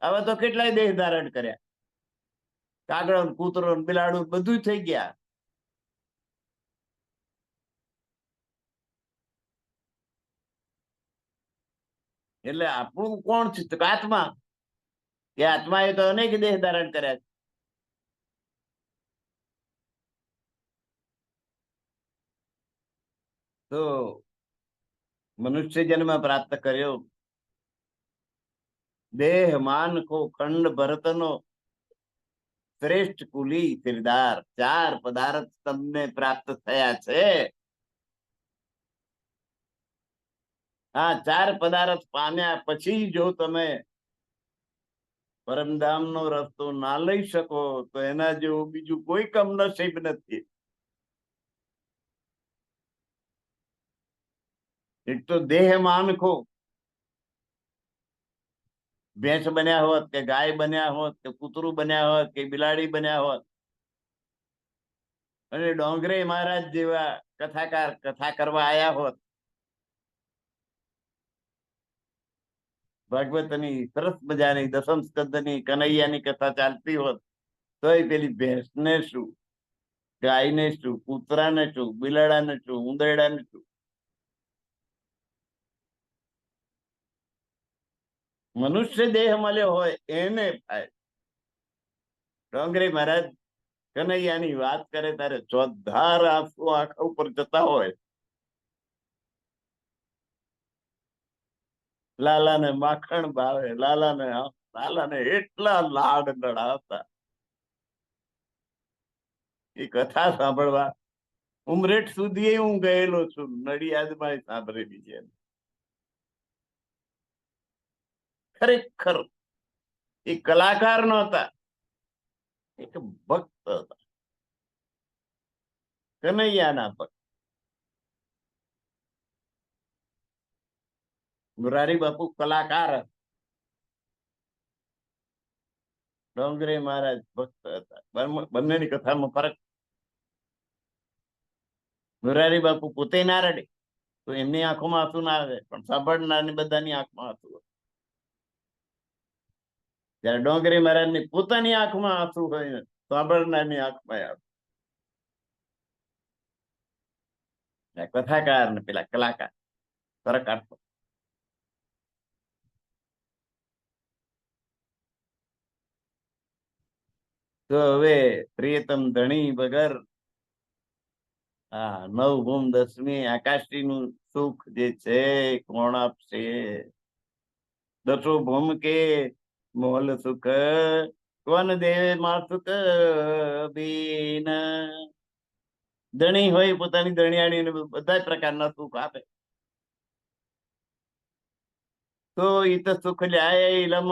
આવા તો કેટલાય દેહ ધારણ કર્યા, કાગડો કૂતરો બિલાડું બધું થઈ ગયા. એટલે આપણું કોણ છે? આત્મા. એ આત્મા એ તો અનેક દેહ ધારણ કર્યા છે. તો મનુષ્ય જન્મ પ્રાપ્ત કર્યો, દેહ માન કો ખંડ ભરતનો શ્રેષ્ઠ કુલી કિરદાર, 4 પદાર્થ તમને પ્રાપ્ત થયા છે. આ 4 પદાર્થ પામ્યા પછી જો તમે પરમધામ નો રસ્તો ના લઈ શકો તો એના જેવું બીજું કોઈ કમનસીબ નથી. એક તો દેહ માનખો, ભેંસ બન્યા હોત કે ગાય બન્યા હોત કે કૂતરું બન્યા હોત કે બિલાડી બન્યા હોત, અને ડોંગરે મહારાજ જેવા કથાકાર કથા કરવા આયા હોત, ભાગવતની સરસ મજાની દસમ સ્કંદની કનૈયાની કથા ચાલતી હોત, તોય પેલી ભેંસને શું, ગાયને શું, કૂતરાને શું, બિલાડાને શું, ઉંદરડાને શું. મનુષ્ય દેહ મળ્યો હોય એને થાય. ડોંગરે મહારાજ કનૈયાની વાત કરે ત્યારે ચોધાર આંસુ આંખો ઉપર જતા હોય. લાલાને માખણ ભાવે, લાલાને એટલા લાડ લડાવતા. એ કથા સાંભળવા ઉમરેઠ સુધી હું ગયેલો છું, નડિયાદમાં સાંભળેલી છે. ખરેખર એ કલાકાર નહોતા, એક ભક્ત હતા, કનૈયાના ભક્ત. મોરારી બાપુ કલાકાર હતા, ડોંગરે મહારાજ ભક્ત હતા. બંનેની કથામાં ફરક. મોરારી બાપુ પોતે ના રડે તો એમની આંખોમાં આંસુ ના આવે, પણ સાંભળનારની બધાની આંખમાં આંસુ આવે. જયારે ડોંગરી મહારાજની પોતાની આંખમાં આંસુ હોય ને સાંભળનારની આંખમાં આવે. કથાકાર ને પેલા કલાકાર ફરક આટલો. તો હવે પ્રિયતમ ધણી વગર આ નવ ભૂમ દસમી આકાશી નું સુખ જે છે કોણ આપશે? દસો ભૂમ કે મોલ સુખ કોણ દેવે માં સુખ બીન. ધણી હોય પોતાની ધણિયાણી ને બધા પ્રકારના સુખ આપે, તો ઈ તો સુખ લ્યાય ઇલમ.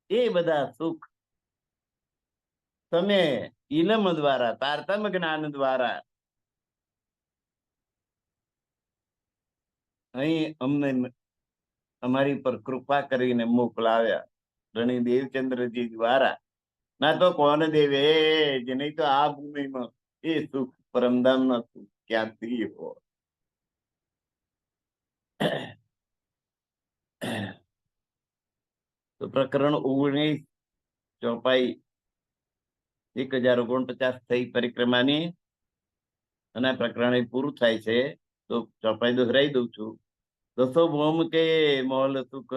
એ બધા સુખ તમે ઇલમ દ્વારા, તારતમ જ્ઞાન દ્વારા અહીં અમને અમારી પર કૃપા કરીને મોકલાવ્યા, ધણી દેવચંદ્રજી દ્વારા. ના તો કોણ દેવે જ, નહીં તો આ ભૂમિમાં એ સુખ પરમધામ ના સુખ ક્યાંથી હો. તો પ્રકરણ 19 ચોપાઈ 1049 થઈ પરિક્રમાની, અને પ્રકરણ પૂરું થાય છે. તો ચોપાઈ દોહરાઈ દઉં છું. દસો ભૌમ કે મોલ સુખ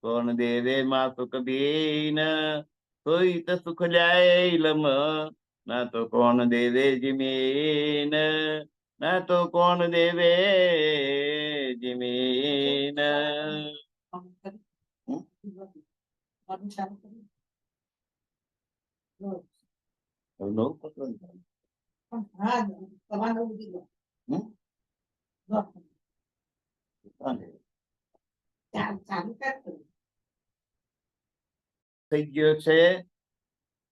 કોણ દેવે માં સુખ બીન. કોઈ તો સુખ લ્યાય ઇલમ, ના તો કોણ દેવે જમીન. ના તો કોણ દેવે જમીન. નવું પ્રકરણ. થઈ ગયો છે,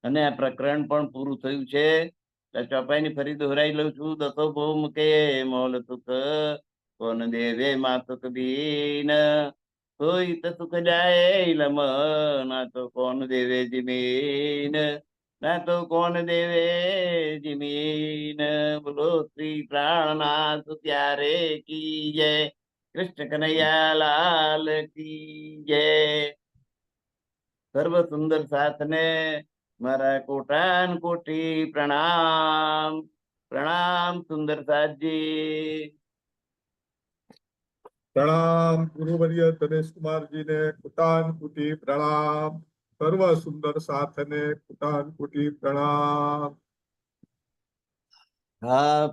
અને આ પ્રકરણ પણ પૂરું થયું છે. ચોપાઈ ની ફરી દોહરાઈ લઉં છું. દસો ભૌમ કે મોલ સુખ કોણ દેવે માં સુખ બીન. કોઈ તો સુખ જાય ઇલમ, ના તો કોણ દેવે જમીન. ના તો કોણ દેવે જમીન. બોલો શ્રી પ્રાણનાથ ત્યારે કી જય. કૃષ્ણ કનૈયા લાલ કી જય. સર્વ સુંદર સાથને મારા કોટાન કોટી પ્રણામ. પ્રણામ સુંદર સાથજી. પ્રણામ ગુરુવર્ય ધનેશ કુમારજીને કુટાન કુટી પ્રણામ. સર્વ સુંદર સાથને કુટાન કુટી પ્રણામ. હા